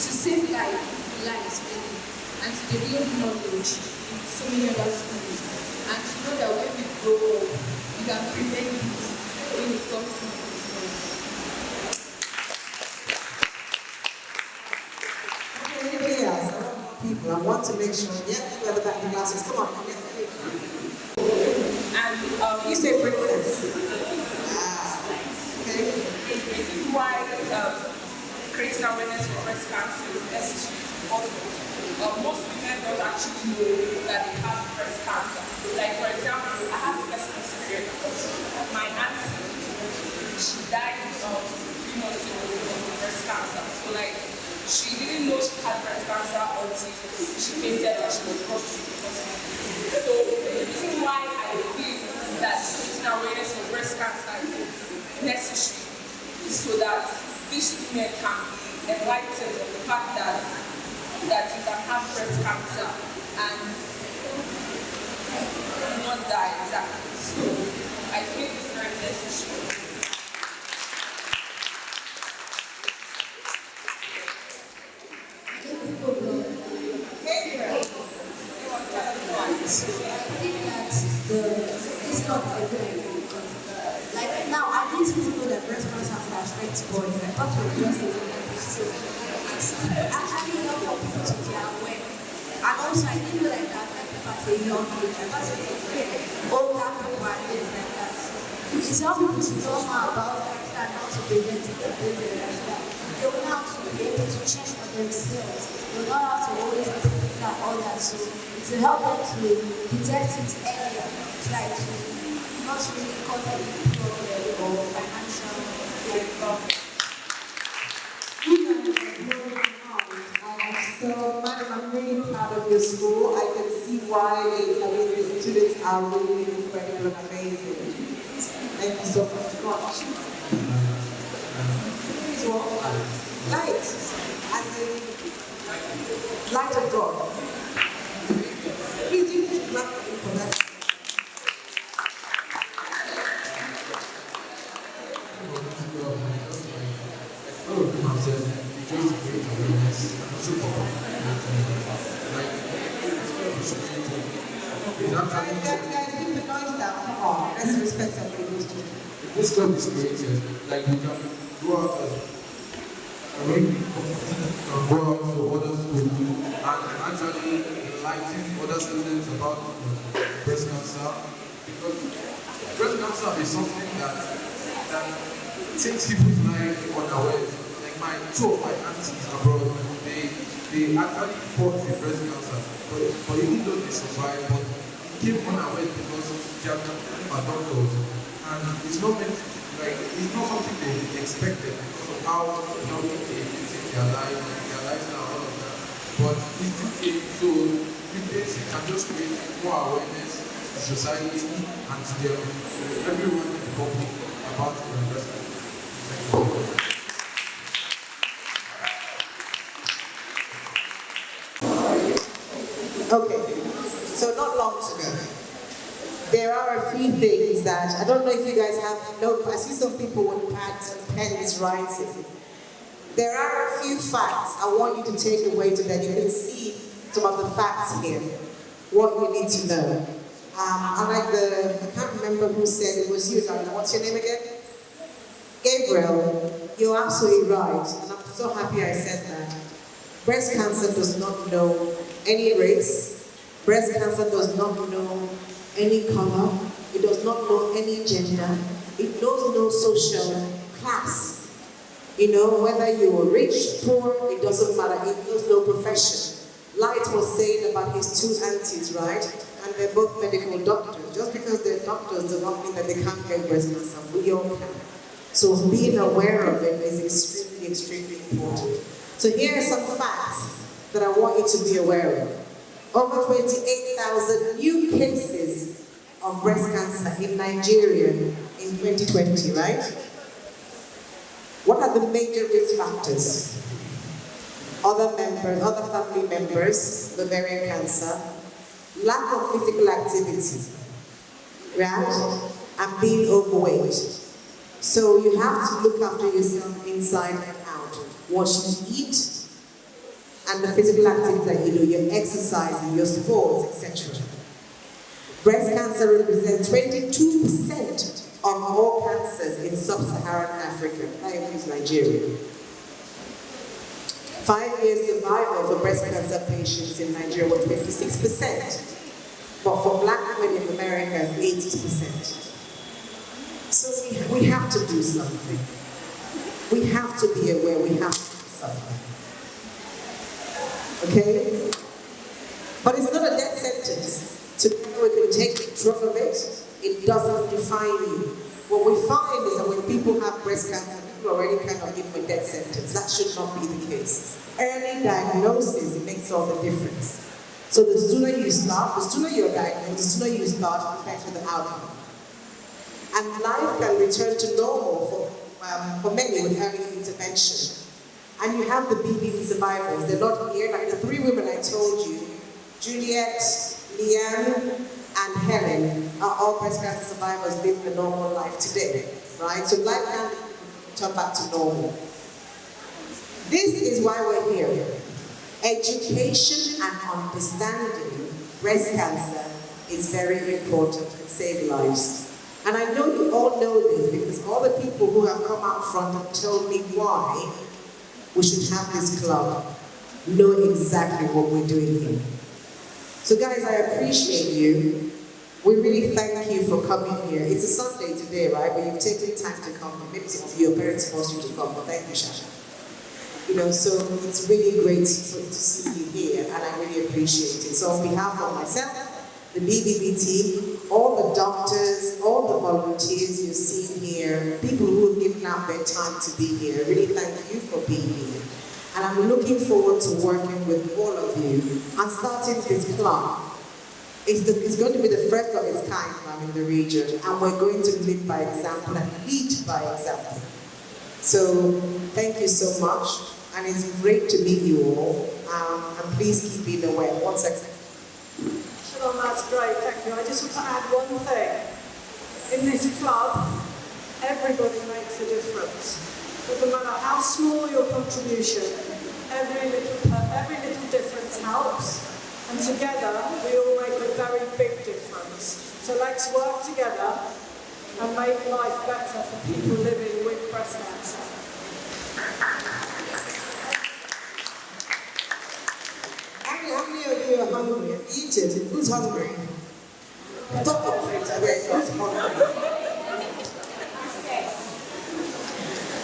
S13: To save lives and to develop knowledge in so many other schools. And to know that when we grow up, we can prevent it when it comes to business.
S12: Okay, anybody else? People, I want to make sure. Yeah, people at the back of the classes. Come on.
S4: And
S12: You say princess.
S4: okay. This is why creating awareness for breast cancer is necessary. Most women don't actually know that they have breast cancer. Like, for example, I have a personal experience. My auntie, she died 3 months ago because of breast cancer. So, like, she didn't know she had breast cancer until she fainted and she was brought to the hospital. So, the reason why I feel that creating awareness of breast cancer is necessary is so that these women can be enlightened on the fact that you can have breast cancer and not die exactly. So I think it's very necessary.
S14: It's not a good idea because, like now, at least people know that breast cancer affects boys. I thought it was just a actually help for people to be aware. And also, I didn't know that it affects people at a young age. I thought it was older people and things like that. It's helping people to know more about that and how to prevent it and things like that. They will know how to be able to check for themselves. They will know how to always think that all that. So it will help them to detect it earlier, try to not really cause any problem or financial problem.
S12: So, madam, I'm really proud of your school. I can see why the students are really incredible and amazing. Thank you so much. Please walk. Light. As in, light of God. Please, you need to clap for that. Guys, keep the noise down. Come on, let's respect somebody who's doing it.
S3: This club is created, like we can go out and go out to other schools and actually enlighten other students about breast cancer, because breast cancer is something that takes people's life unawares. Like two of my aunties abroad, they actually fought with breast cancer, but even though they survived, but came unaware because they are doctors, and it's not meant it's not something they expected because of how long they take their lives now, all of that. But it's still came, so with this it can just create more awareness to society and to everyone in the public about breast cancer.
S12: Okay, so not long to go. There are a few things that, I don't know if you guys have notes. I see some people with pads and pens writing. There are a few facts I want you to take away so that you can see some of the facts here, what you need to know. I can't remember who said it was you, Donna. What's your name again? Gabriel, you're absolutely right, and I'm so happy I said that. Breast cancer does not know any race. Breast cancer does not know any color. It does not know any gender. It knows no social class. You know, whether you are rich, poor, it doesn't matter. It knows no profession. Light was saying about his two aunties, right? And they're both medical doctors. Just because they're doctors does not mean that they can't get breast cancer. We all can. So being aware of it is extremely, extremely important. So here are some facts that I want you to be aware of. Over 28,000 new cases of breast cancer in Nigeria in 2020, right? What are the major risk factors? Other family members, ovarian cancer, lack of physical activity, right? And being overweight. So you have to look after yourself inside and out. What you eat and the physical activity that you do, your exercising, your sports, etc. Breast cancer represents 22% of all cancers in sub-Saharan Africa. That includes Nigeria. 5-year survival for breast cancer patients in Nigeria was 26%. But for black women in America, it's 80%. So we have to do something. We have to be aware, we have to do something. Okay? But it's not a death sentence. Together we can take control of it. It doesn't define you. What we find is that when people have breast cancer, people already kind of give them a death sentence. That should not be the case. Early diagnosis, it makes all the difference. So the sooner you start, the sooner you're diagnosed, the sooner you start, the better the outcome. And life can return to normal for many with early intervention. And you have the BBB survivors. They're not here, like the 3 women I told you, Juliet, Leanne, and Helen, are all breast cancer survivors living a normal life today, right? So life can turn back to normal. This is why we're here. Education and understanding breast cancer is very important and save lives. And I know you all know this because all the people who have come out front and told me why we should have this club know exactly what we're doing here. So guys, I appreciate you. We really thank you for coming here. It's a Sunday today, right? But you've taken time to come. Maybe some of your parents forced you to come, but thank you, Shasha. You know, so it's really great to see you here, and I really appreciate it. So on behalf of myself, the BBB team, all the doctors, all the volunteers you've seen here, people who have given up their time to be here, really thank you for being here. And I'm looking forward to working with all of you and starting this club. It's going to be the first of its kind in the region, and we're going to lead by example and lead by example. So thank you so much, and it's great to meet you all. And please keep being aware. 1 second.
S15: Shalom, that's great, thank you. I just want to add one thing. In this club, everybody makes a difference. Doesn't matter how small your contribution, every little difference helps. And together, we all make a very big difference. So let's work together and make life better for people living with breast cancer.
S12: How many of you are hungry? Eat it. Who's hungry? Talk about it. Who's hungry?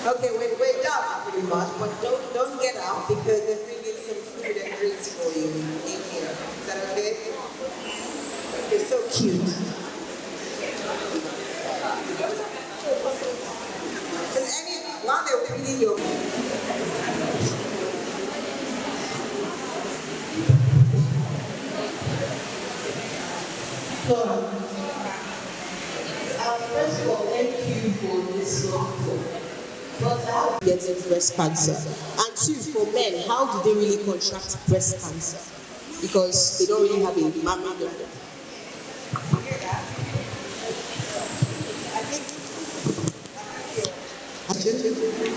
S12: Okay, we're done pretty much, but don't get up because they're bringing some food and drinks for you in here. Is that okay? You're so cute. While they're bringing your
S16: first of all, thank you for this long talk.
S12: Getting breast cancer. And 2, for men, how do they really contract breast cancer? Because they don't really have a mammy gland.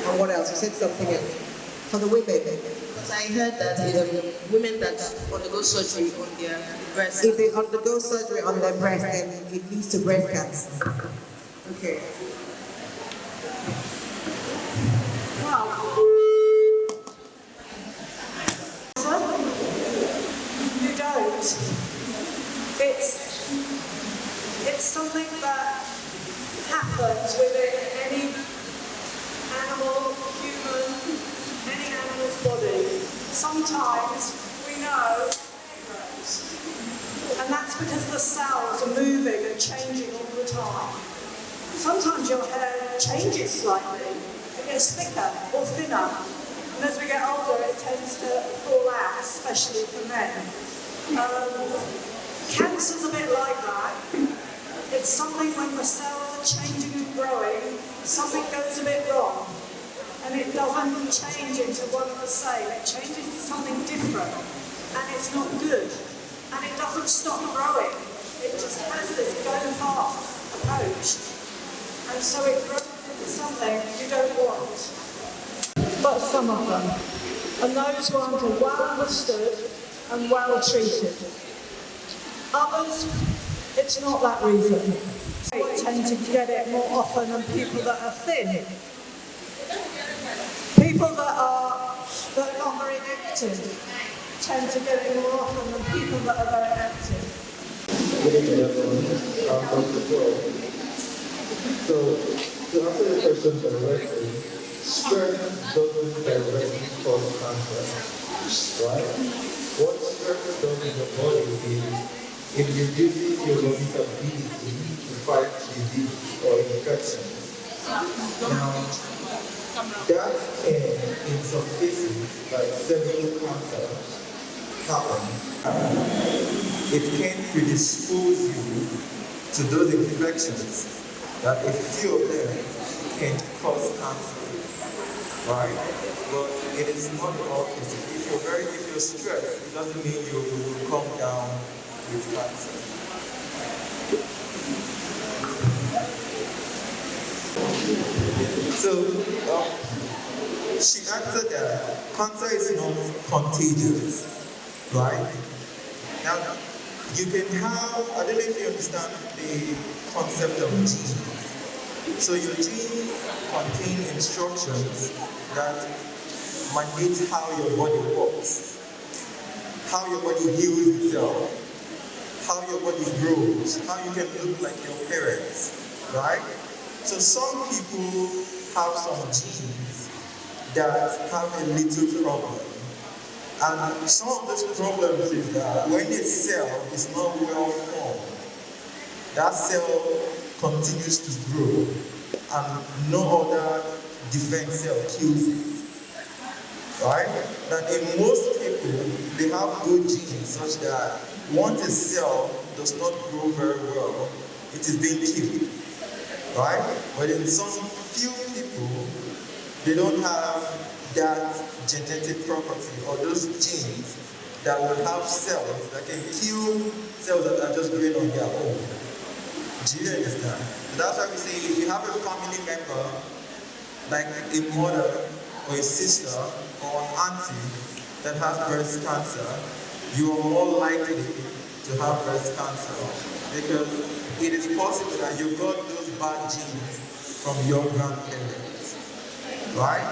S12: And what else? You said something else. For the women.
S16: Because I heard that women that undergo surgery on their breast.
S12: If they undergo surgery on their breast, then it leads to breast cancer. Okay.
S15: You don't. It's something that happens within any animal, human, any animal's body. Sometimes we know it grows. And that's because the cells are moving and changing all the time. Sometimes your hair changes slightly. It gets thicker or thinner. And as we get older, it tends to fall out, especially for men. Cancer's a bit like that. It's something when the cells are changing and growing, something goes a bit wrong. And it doesn't change into one and the same. It changes to something different. And it's not good. And it doesn't stop growing. It just has this go-fast approach. And so it grows into something you don't want. But some of them. and those ones are well understood and well treated. Others, it's not that reason. They tend to get it more often than people that are thin. People that are not very active tend to get it more often than people that are very active.
S3: So, to answer your question directly, stress doesn't directly cause cancer, right? What stress does in the body is it reduces your body's ability to fight disease or infection. Now, that can, in some cases, like cervical cancer, happen. It can predispose you to those infections that a few of them can cause cancer, right? But it is not all cases. If you're stressed, it doesn't mean you will come down with cancer. So, she answered that cancer is not contagious, right? Now, you can have, I don't know if you understand the concept of genes. So your genes contain instructions that mandate how your body works, how your body heals itself, how your body grows, how you can look like your parents, right? So some people have some genes that have a little problem. And some of those problems is that when a cell is not well formed, that cell continues to grow and no other defense cell kills it. Right? That in most people, they have good genes such that once a cell does not grow very well, it is being killed. Right? But in some few people, they don't have that genetic property or those genes that will have cells that can kill cells that are just growing on their own. Do you understand? That's why we say if you have a family member, like a mother or a sister or an auntie that has breast cancer, you are more likely to have breast cancer because it is possible that you got those bad genes from your grandparents, right?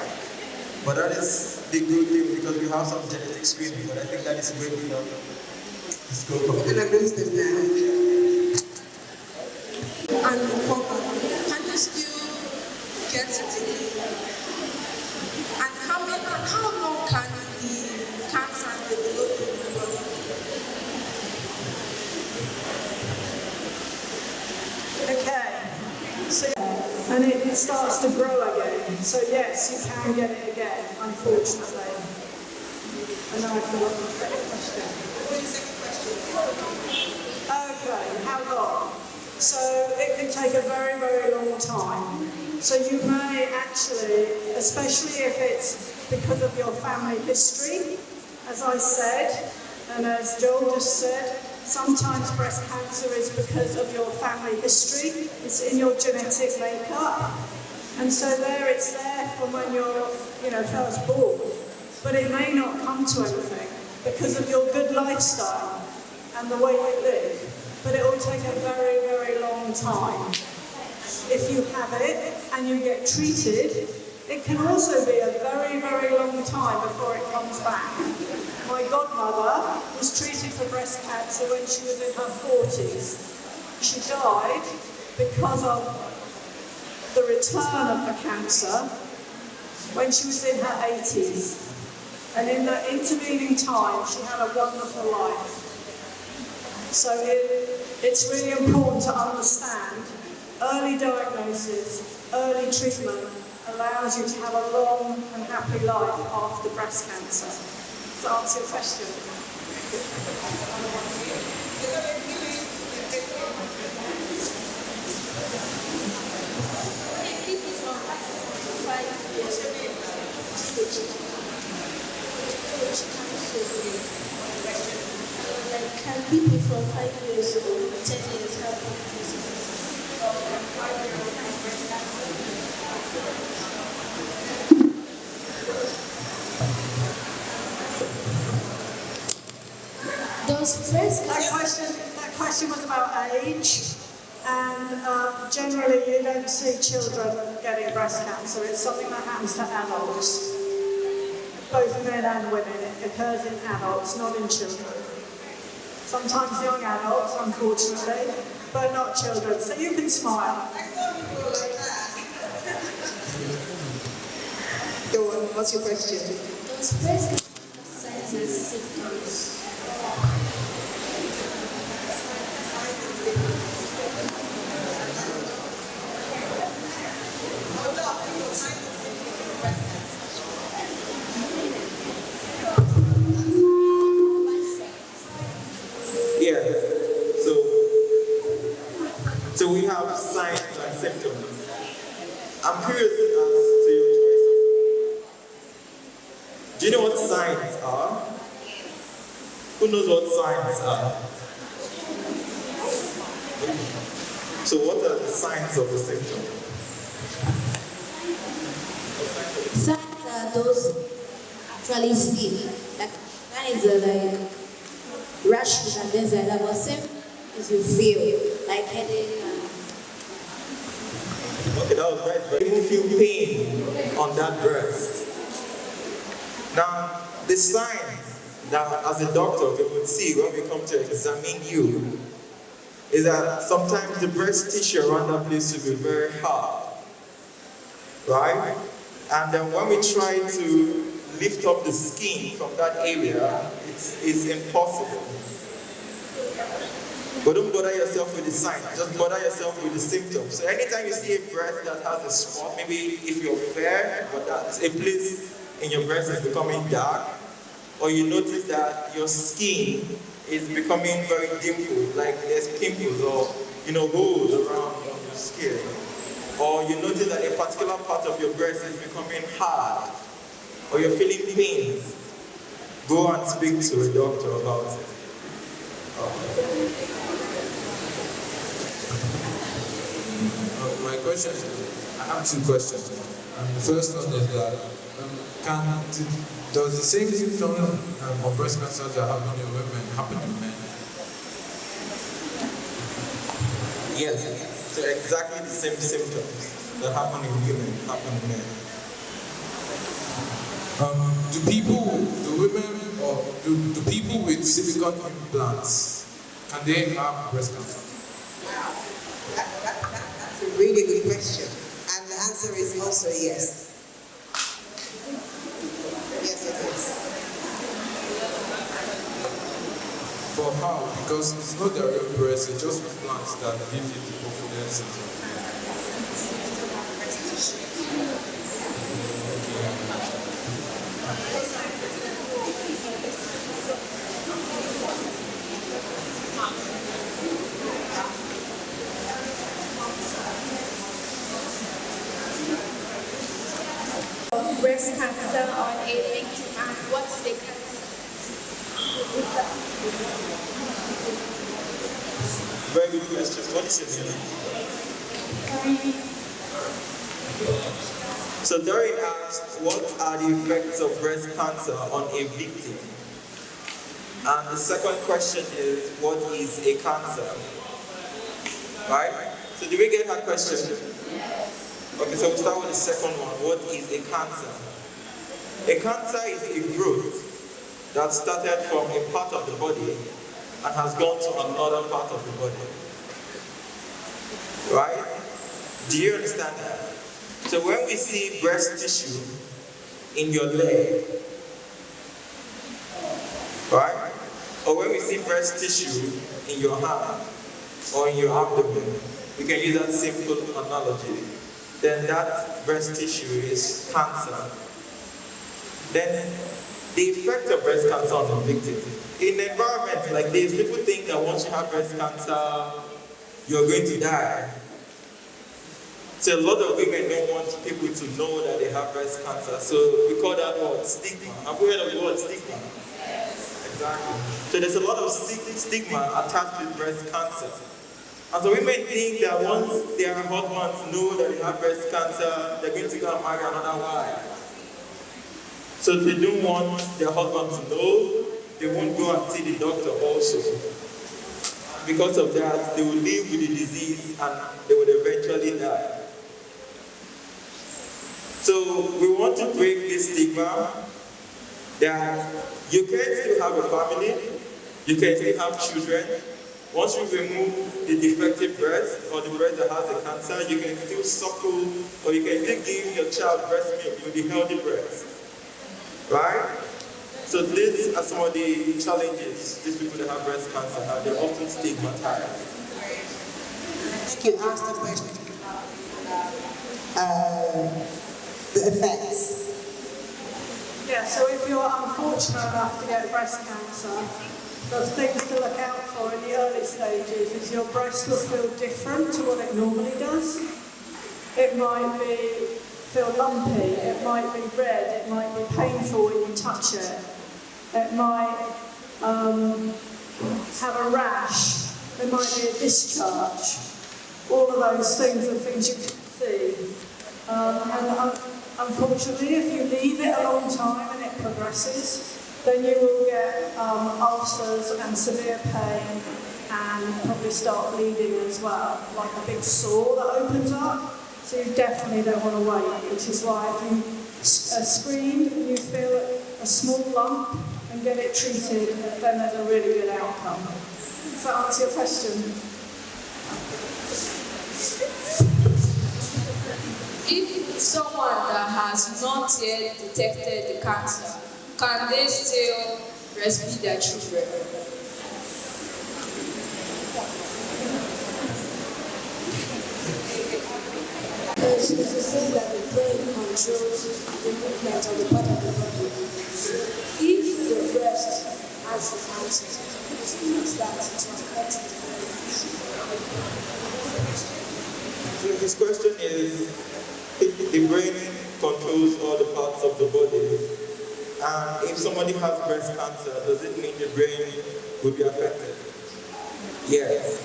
S3: But that is the good thing because we have some genetic screening, but I think that is way beyond the scope of it.
S13: And can you still get it again? And how long can the cancer develop in the body?
S15: Okay, so and it starts to grow again. So yes, you can get it again, unfortunately. And now I forgot the second question.
S13: What is the second question?
S15: Okay, how long? So it can take a very, very long time. So you may actually, especially if it's because of your family history, as I said, and as Joel just said, sometimes breast cancer is because of your family history. It's in your genetic makeup. And so it's there from when you're, first born. But it may not come to anything because of your good lifestyle and the way you live. But it will take a very, very long time. If you have it and you get treated, it can also be a very, very long time before it comes back. My godmother was treated for breast cancer when she was in her 40s. She died because of the return of the cancer when she was in her 80s. And in that intervening time, she had a wonderful life. So it's really important to understand early diagnosis, early treatment allows you to have a long and happy life after breast cancer. To answer your question.
S14: Can people from 5 years or 10 years have
S15: That question was about age, and generally you don't see children getting breast cancer. It's something that happens to adults, both men and women. It occurs in adults, not in children. Sometimes young adults, unfortunately, but not children. So you can smile.
S12: Go on, what's your question?
S14: Does breast cancer signs and symptoms?
S17: Yeah, so we have signs and symptoms. I'm curious as to your choice. Do you know what signs are? Who knows what signs are? So what are the signs of the symptom?
S14: Signs are those actually see. Like that is like rashes and things like that. But symptoms you feel like headache.
S17: Okay, that was right, but you feel pain on that breast. Now, the signs that as a doctor we would see when we come to examine you is that sometimes the breast tissue around that place will be very hard, right? And then when we try to lift up the skin from that area, it's impossible. But don't bother yourself with the signs, just bother yourself with the symptoms. So anytime you see a breast that has a spot, maybe if you're fair, but that's a place in your breast is becoming dark, or you notice that your skin is becoming very dimpled, like there's pimples or holes around your skin, or you notice that a particular part of your breast is becoming hard, or you're feeling pains, go and speak to a doctor about it.
S3: My question is, I have two questions. The first one is that does the same symptoms of breast cancer that happen in women happen in men?
S17: Yes, so exactly the same symptoms that happen in women happen in men.
S3: Do people with silicone implants, can they have breast cancer?
S12: That's a really good question. And the answer is also yes. Yes, it is.
S3: But how? Because it's not their real breast, it's just implants that give you the confidence.
S13: Breast cancer on a victim and what's the cancer?
S17: Very good question. What is your name? So Doreen asked, what are the effects of breast cancer on a victim? And the second question is, what is a cancer? Right? So did we get her question? Okay, so we'll start with the second one. What is a cancer? A cancer is a growth that started from a part of the body and has gone to another part of the body. Right? Do you understand that? So when we see breast tissue in your leg, right? Or when we see breast tissue in your hand or in your abdomen, we can use that simple analogy. Then that breast tissue is cancer. Then the effect of breast cancer on the victim. In an environment like this, people think that once you have breast cancer, you're going to die. So a lot of women don't want people to know that they have breast cancer. So we call that word stigma. Have you heard of the word stigma? Exactly. So there's a lot of stigma attached with breast cancer. And so women think that once their husbands know that they have breast cancer, they're going to go and marry another wife. So they don't want their husband to know, they won't go and see the doctor also. Because of that, they will live with the disease and they will eventually die. So we want to break this stigma that you can still have a family, you can still have children. Once you remove the defective breast or the breast that has the cancer, you can still suckle or you can still give your child breast milk with the healthy breast. Right? So these are some of the challenges these people that have breast cancer have. They're often stigmatized.
S12: I think you asked the question the effects.
S15: Yeah, so if you're unfortunate enough to get breast cancer, the things to look out for in the early stages is your breast will feel different to what it normally does. It might feel lumpy, it might be red, it might be painful when you touch it. It might have a rash, there might be a discharge. All of those things are things you can see. And unfortunately, if you leave it a long time and it progresses, then you will get ulcers and severe pain and probably start bleeding as well, like a big sore that opens up. So you definitely don't want to wait, which is why if you are screened and you feel a small lump and get it treated, then there's a really good outcome. Does that answer your question?
S13: If someone that has not yet detected the cancer, can they still breastfeed their children?
S14: It's the thing that the brain controls the movement of the part of the body. If the breast has the cancer, it means that it was affected the
S17: So his question is, if the brain controls all the parts of the body, and if somebody has breast cancer, does it mean the brain will be affected? Yes.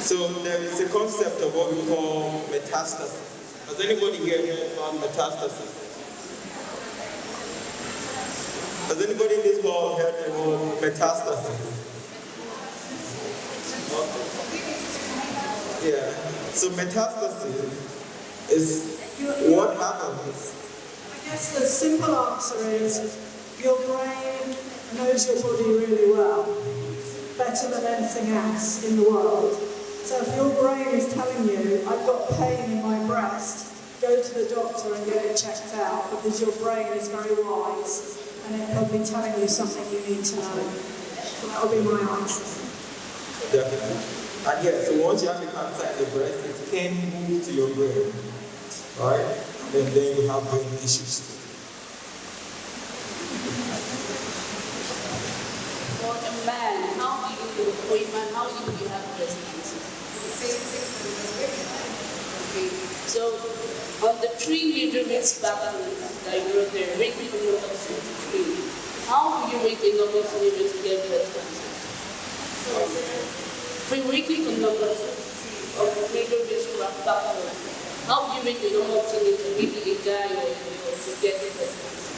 S17: So there is a concept of what we call metastasis. Has anybody here heard about metastasis? Has anybody in this hall heard about metastasis? Yeah. So metastasis is what happens.
S15: I guess the simple answer is your brain knows your body really well, better than anything else in the world. So if your brain is telling you, I've got pain in my breast, go to the doctor and get it checked out, because your brain is very wise and it will be telling you something you need to know. So that will be my answer.
S17: Definitely. And yeah, so once you have the cancer in the breast, it can move to your brain, right? And then you have brain issues too.
S18: For a man, how do you have breast cancer? Okay, so on the 3 uterus pattern that you wrote there, rating number 53, how do you rate a normal female to get breast cancer? Pre-rating on number 53 of the uterus pattern, how do you rate a normal female to maybe a guy or a girl to get breast cancer?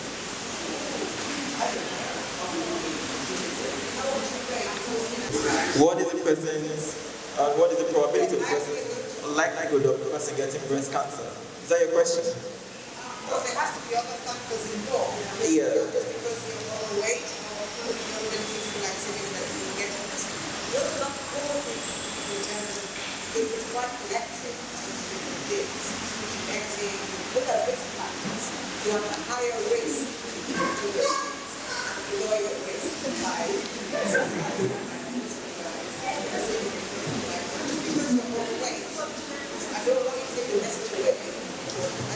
S17: What is the what is the probability of the person, likelihood of the person getting breast cancer? Is that your question?
S1: Well, there has to be other factors involved.
S17: Yeah.
S1: Just because you're overweight or you're physical activity that you will get breast cancer. Those are not all things in terms of if it's quite collective and things. Connecting, those are risk factors. You have a higher risk to lower your risk to high exercise.
S12: I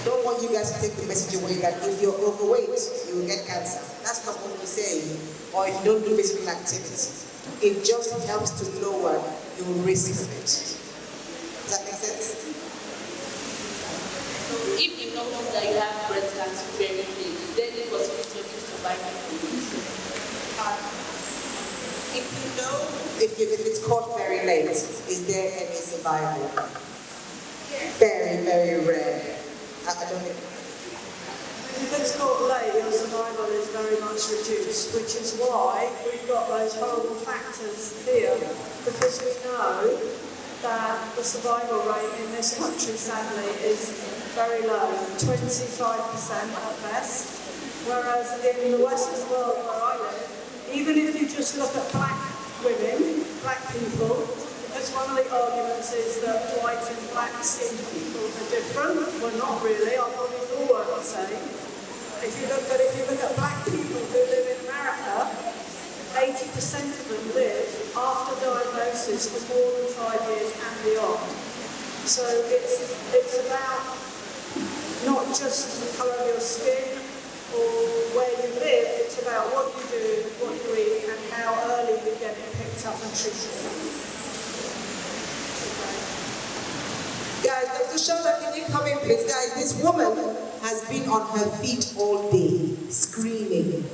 S12: don't want you guys to take the message away that if you're overweight, you will get cancer. That's not what we're saying. Or if you don't do physical activity. It just helps to lower your risk of it. Does that make sense?
S18: If you know that you have breast cancer very late, then the possibility of you surviving.
S12: If you know, if it's caught very late, is there any survival? Very, very rare. I don't think.
S15: If it's got late, your survival is very much reduced, which is why we've got those horrible factors here, because we know that the survival rate in this country, sadly, is very low, 25% at best, whereas in the Western world where I live, even if you just look at black women, black people, because one of the arguments is that white and black-skinned people are different. Well, not really, our bodies all work the same. If you look at black people who live in America, 80% of them live after diagnosis for more than 5 years and beyond. So it's about not just the colour of your skin or where you live, it's about what you do, what you eat, and how early you get it picked up and treated.
S12: Guys, Dr. Shonda, can you come in, please? Guys, this woman has been on her feet all day, screaming.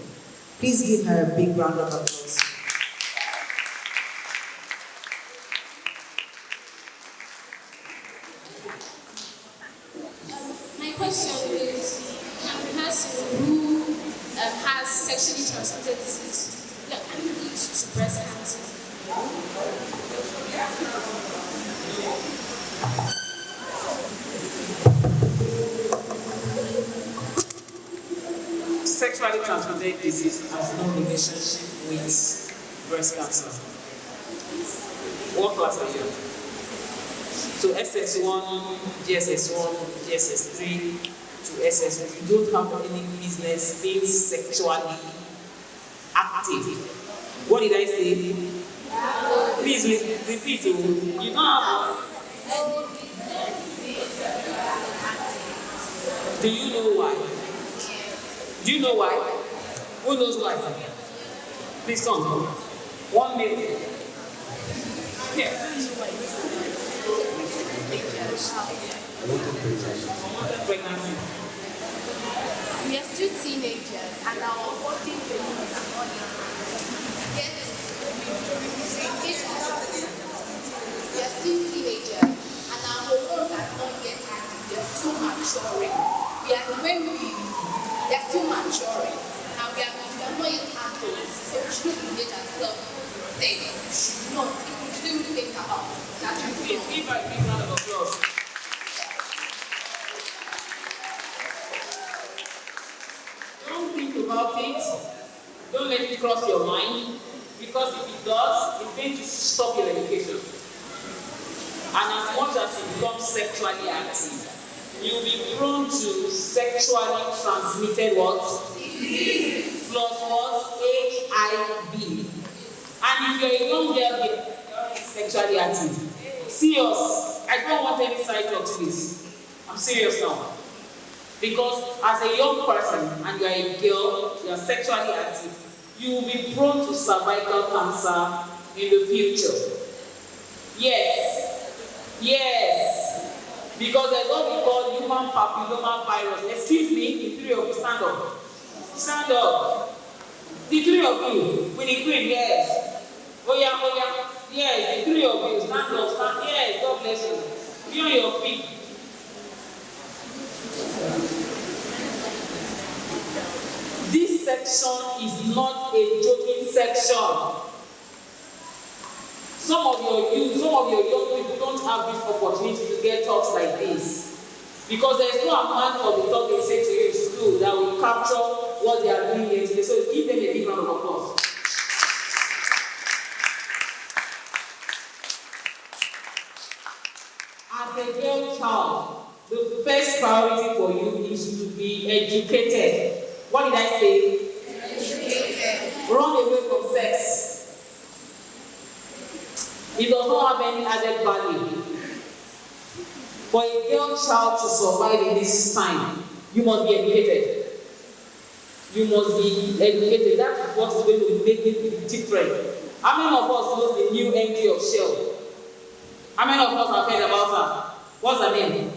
S12: Please give her a big round of applause.
S19: My question is, can a person who has sexually transmitted disease lead to breast cancer?
S4: Sexually transmitted disease has no relationship with breast cancer. What class are you? So SS1, GSS1, GSS3 to SS3, you don't have any business being sexually active. What did I say? Please repeat. You don't have. Do you know why? Do you know why? Who knows why? Please come. 1 minute. Yeah. Pregnancy.
S19: We are still teenagers and our body hormones are not in balance. Yet, we are still teenagers and our hormones are not yet active. They are still maturing. They are still maturing and we are not yet adults. So we shouldn't engage ourselves in sex. We should not. We shouldn't think about that.
S4: Please give a big round of applause. Don't think about it. Don't let it cross your mind, because if it does, it's going to stop your education. And as much as you become sexually active, you'll be prone to sexually transmitted what? Plus what? HIV. And if you're a young girl, you're sexually active. Serious. I don't want any side talks, please. I'm serious now. Because as a young person and you're a girl, you're sexually active, you will be prone to cervical cancer in the future. Yes. Yes. Because there's what we call human papilloma virus. Excuse me, the three of you stand up. Stand up. The three of you with the green, yes. Oh yeah. Yes, the three of you stand up, stand. Yes, God bless you. Be on your feet. This section is not a joking section. Some of your young people don't have this opportunity to get talks like this. Because there is no amount of the talk they say to you in school that will capture what they are doing here today. So give them a big round of applause. As a girl child, the first priority for you is to be educated. What did I say? Educated. Run away from sex. It does not have any added value. For a girl child to survive in this time, you must be educated. You must be educated. That's what is going to make it different. How many of us know the new MD of Shell? How many of us have heard about her? What's her name?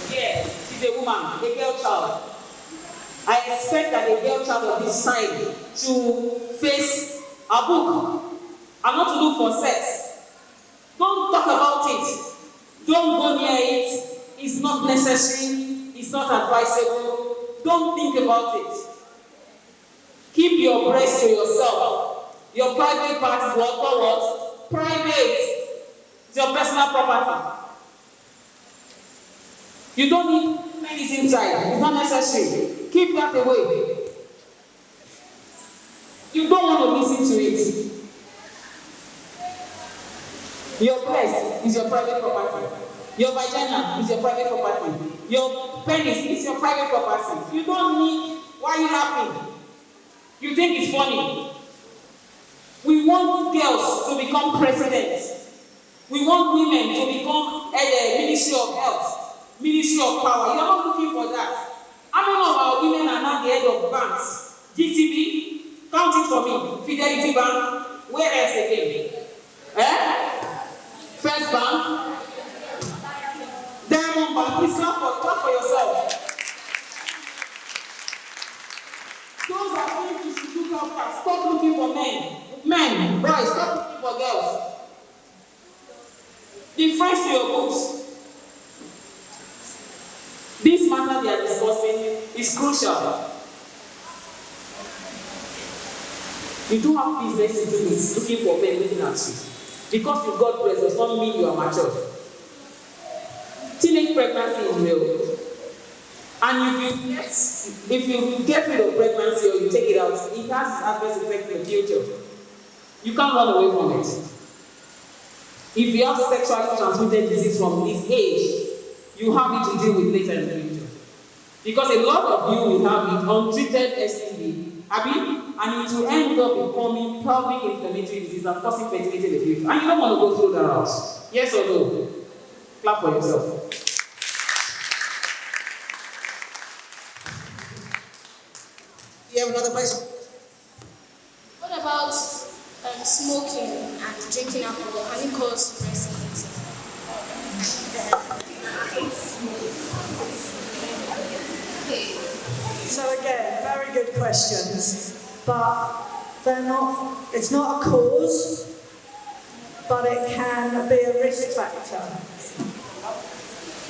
S4: Yes, she's a woman, a girl child. I expect that a girl child of this time to face a book and not to look for sex. Don't talk about it. Don't go near it. It's not necessary. It's not advisable. Don't think about it. Keep your breast to yourself. Your private part is what? Private. It's your personal property. You don't need penis inside. It's not necessary. Keep that away. You don't want to listen to it. Your breast is your private property. Your vagina is your private property. Your penis is your private property. You don't need. Why are you laughing? You think it's funny? We want girls to become presidents. We want women to become Ministry of Health, Ministry of Power. You're not looking for that. How many of our women are now the head of banks? GTB, count it for me. Fidelity Bank, where else again? First Bank, Diamond Bank. Please clap for yourself. Those are things you should look after. Stop looking for men. Men, boys, stop looking for girls. Be friends to your books. This matter they are discussing is crucial. You don't have business to do with looking for men looking at you. Because you've got breast does not mean you are mature. Teenage pregnancy is real. And if you get rid of pregnancy or you take it out, it has its adverse effect in the future. You can't run away from it. If you have sexually transmitted disease from this age, you have it to deal with later in the future. Because a lot of you will have it untreated STD, and it will end up becoming pelvic inflammatory disease and causing fertility in the future. And you don't want to go through that route. Yes or no? Clap for yourself.
S1: You have another question?
S19: What about smoking and drinking alcohol? Can it cause breast cancer?
S15: So again, very good questions, but it's not a cause, but it can be a risk factor.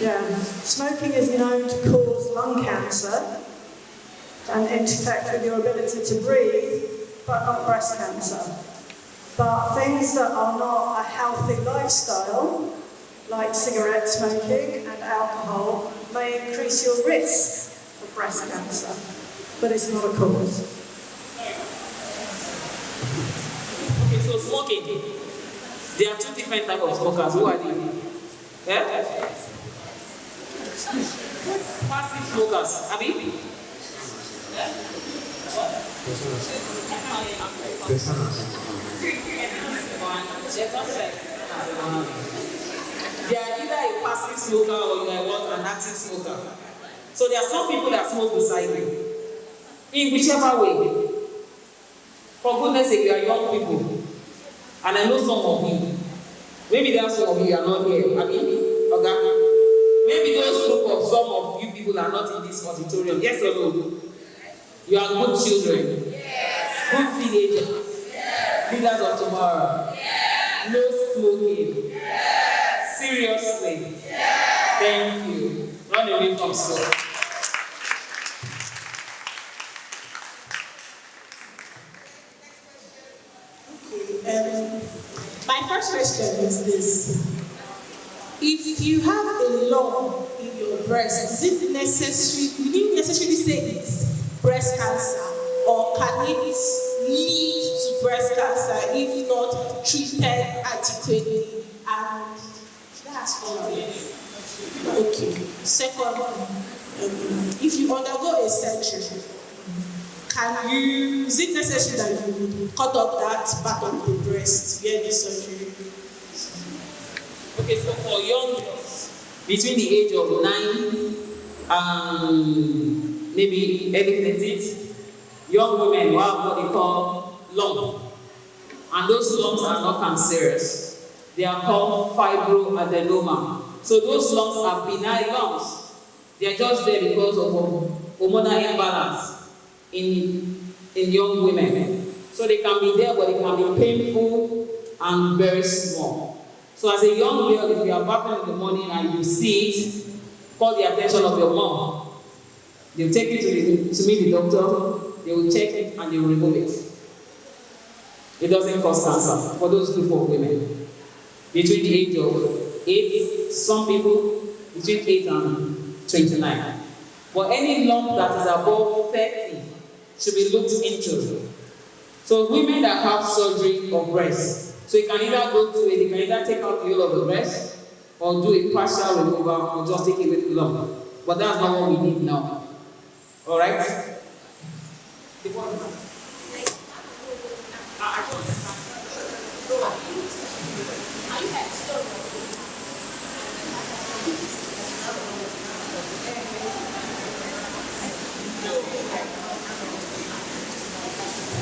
S15: Yeah, smoking is known to cause lung cancer and interfere with your ability to breathe, but not breast cancer. But things that are not a healthy lifestyle, like cigarette smoking and alcohol, may increase your risk of breast cancer, but it's not a cause.
S4: Okay, so smoking. There are two different types of smokers. Who are they? Passive smokers. Abi? They are either a passive smoker or you are an active smoker. So there are some people that smoke beside you. In whichever way. For goodness sake, you are young people. And I know some of you. Maybe there are some of you are not here. Okay? Maybe those group of some of you people are not in this auditorium. Yes or no? You are good children. Yes. Good teenagers. Yes. Leaders of tomorrow. Yes. No smoking. Yes. Seriously. Yes. Thank you. Run away from smoke.
S20: My first question is this. If you have a lump in your breast, is it necessary, you didn't necessarily say it's breast cancer, or can it lead to breast cancer if not treated adequately? And that's all. Okay. Second, if you undergo a surgery, is it necessary that you cut off that part of the breast where the surgery?
S4: Okay, so for young girls between the age of 9 and maybe early 30s, young women will have what they call lump. And those lumps are not cancerous. They are called fibroadenoma. So those lumps are benign lumps. They are just there because of hormonal imbalance in young women. So they can be there, but they can be painful and very small. So as a young girl, if you are bathing in the morning and you see it, call the attention of your mom. They'll take you to meet the doctor, they will check it and they will remove it. It doesn't cause cancer for those group of women. Between the age of 8, some people between 8 and 29. But any lump that is above 30 should be looked into. So women that have surgery of breast, so you can either you can either take out the whole of the breast or do a partial removal or just take away the lump. But that's not what we need now. Alright?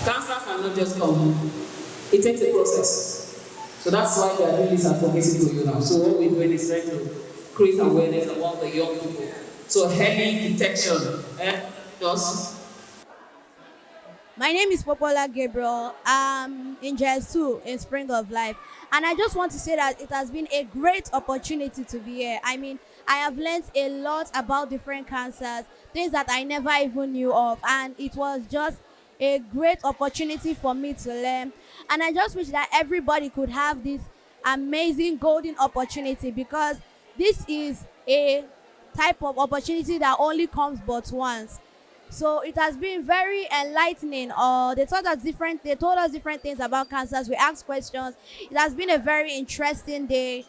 S4: Cancer cannot just come. It takes a process. So that's why they are doing this advocacy for you now. So what we're doing is trying to create awareness among the young people. So early detection. Just
S21: My name is Popola Gabriel. I'm in JS2 in Spring of Life. And I just want to say that it has been a great opportunity to be here. I mean, I have learned a lot about different cancers, things that I never even knew of. And it was just a great opportunity for me to learn. And I just wish that everybody could have this amazing golden opportunity, because this is a type of opportunity that only comes but once. So it has been very enlightening. They told us different things about cancers. We asked questions. It has been a very interesting day,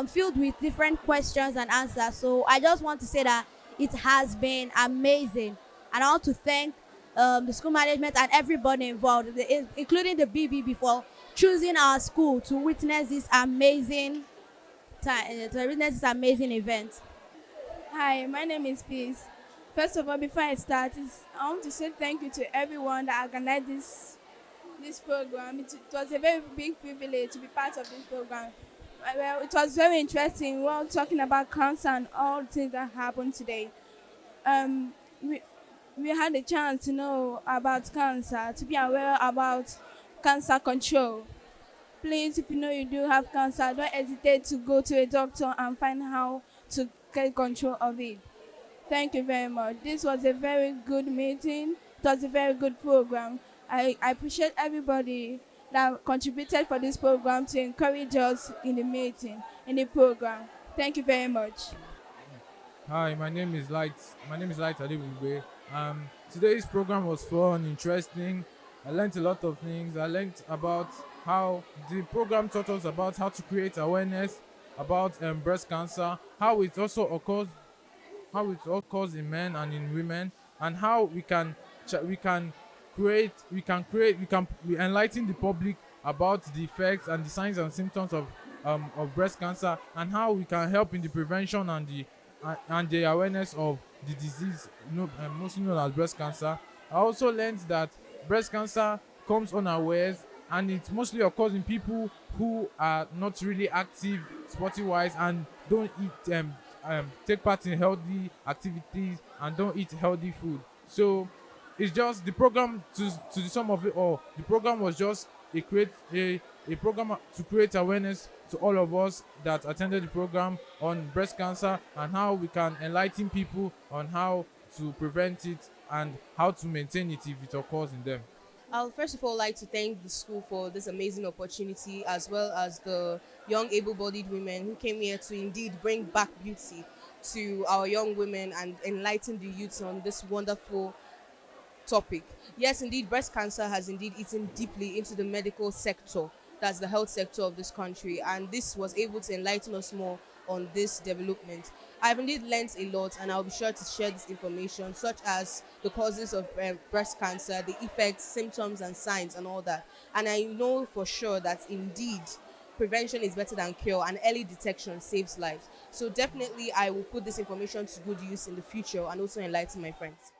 S21: filled with different questions and answers. So I just want to say that it has been amazing, and I want to thank the school management and everybody involved, including the BBB, for choosing our school to witness this amazing event.
S22: Hi, my name is Peace. First of all, before I start, I want to say thank you to everyone that organized this program. It was a very big privilege to be part of this program. Well, it was very interesting. We were talking about cancer and all the things that happened today. Um, we, we had a chance to know about cancer, to be aware about cancer control. Please, if you know you do have cancer, don't hesitate to go to a doctor and find how to get control of it. Thank you very much. This was a very good meeting. It was a very good program. I appreciate everybody that contributed for this program to encourage us in the meeting, in the program. Thank you very much.
S23: Hi, my name is Light. My name is Light Adibugbe. Today's program was fun, interesting. I learned a lot of things. I learned about how the program taught us about how to create awareness about breast cancer, how it occurs in men and in women, and how we can we enlighten the public about the effects and the signs and symptoms of breast cancer, and how we can help in the prevention and the awareness of the disease, mostly known as breast cancer. I also learned that breast cancer comes unawares, and it mostly occurs in people who are not really active sporty wise and don't eat take part in healthy activities and don't eat healthy food. So it's just the program to the sum of it all. The program was just a program to create awareness to all of us that attended the program on breast cancer, and how we can enlighten people on how to prevent it and how to maintain it if it occurs in them.
S7: I would first of all like to thank the school for this amazing opportunity, as well as the young able-bodied women who came here to indeed bring back beauty to our young women and enlighten the youth on this wonderful topic. Yes, indeed, breast cancer has indeed eaten deeply into the medical sector, that's the health sector of this country, and this was able to enlighten us more on this development. I've indeed learned a lot, and I'll be sure to share this information, such as the causes of breast cancer, the effects, symptoms, and signs, and all that. And I know for sure that indeed prevention is better than cure, and early detection saves lives. So definitely, I will put this information to good use in the future and also enlighten my friends.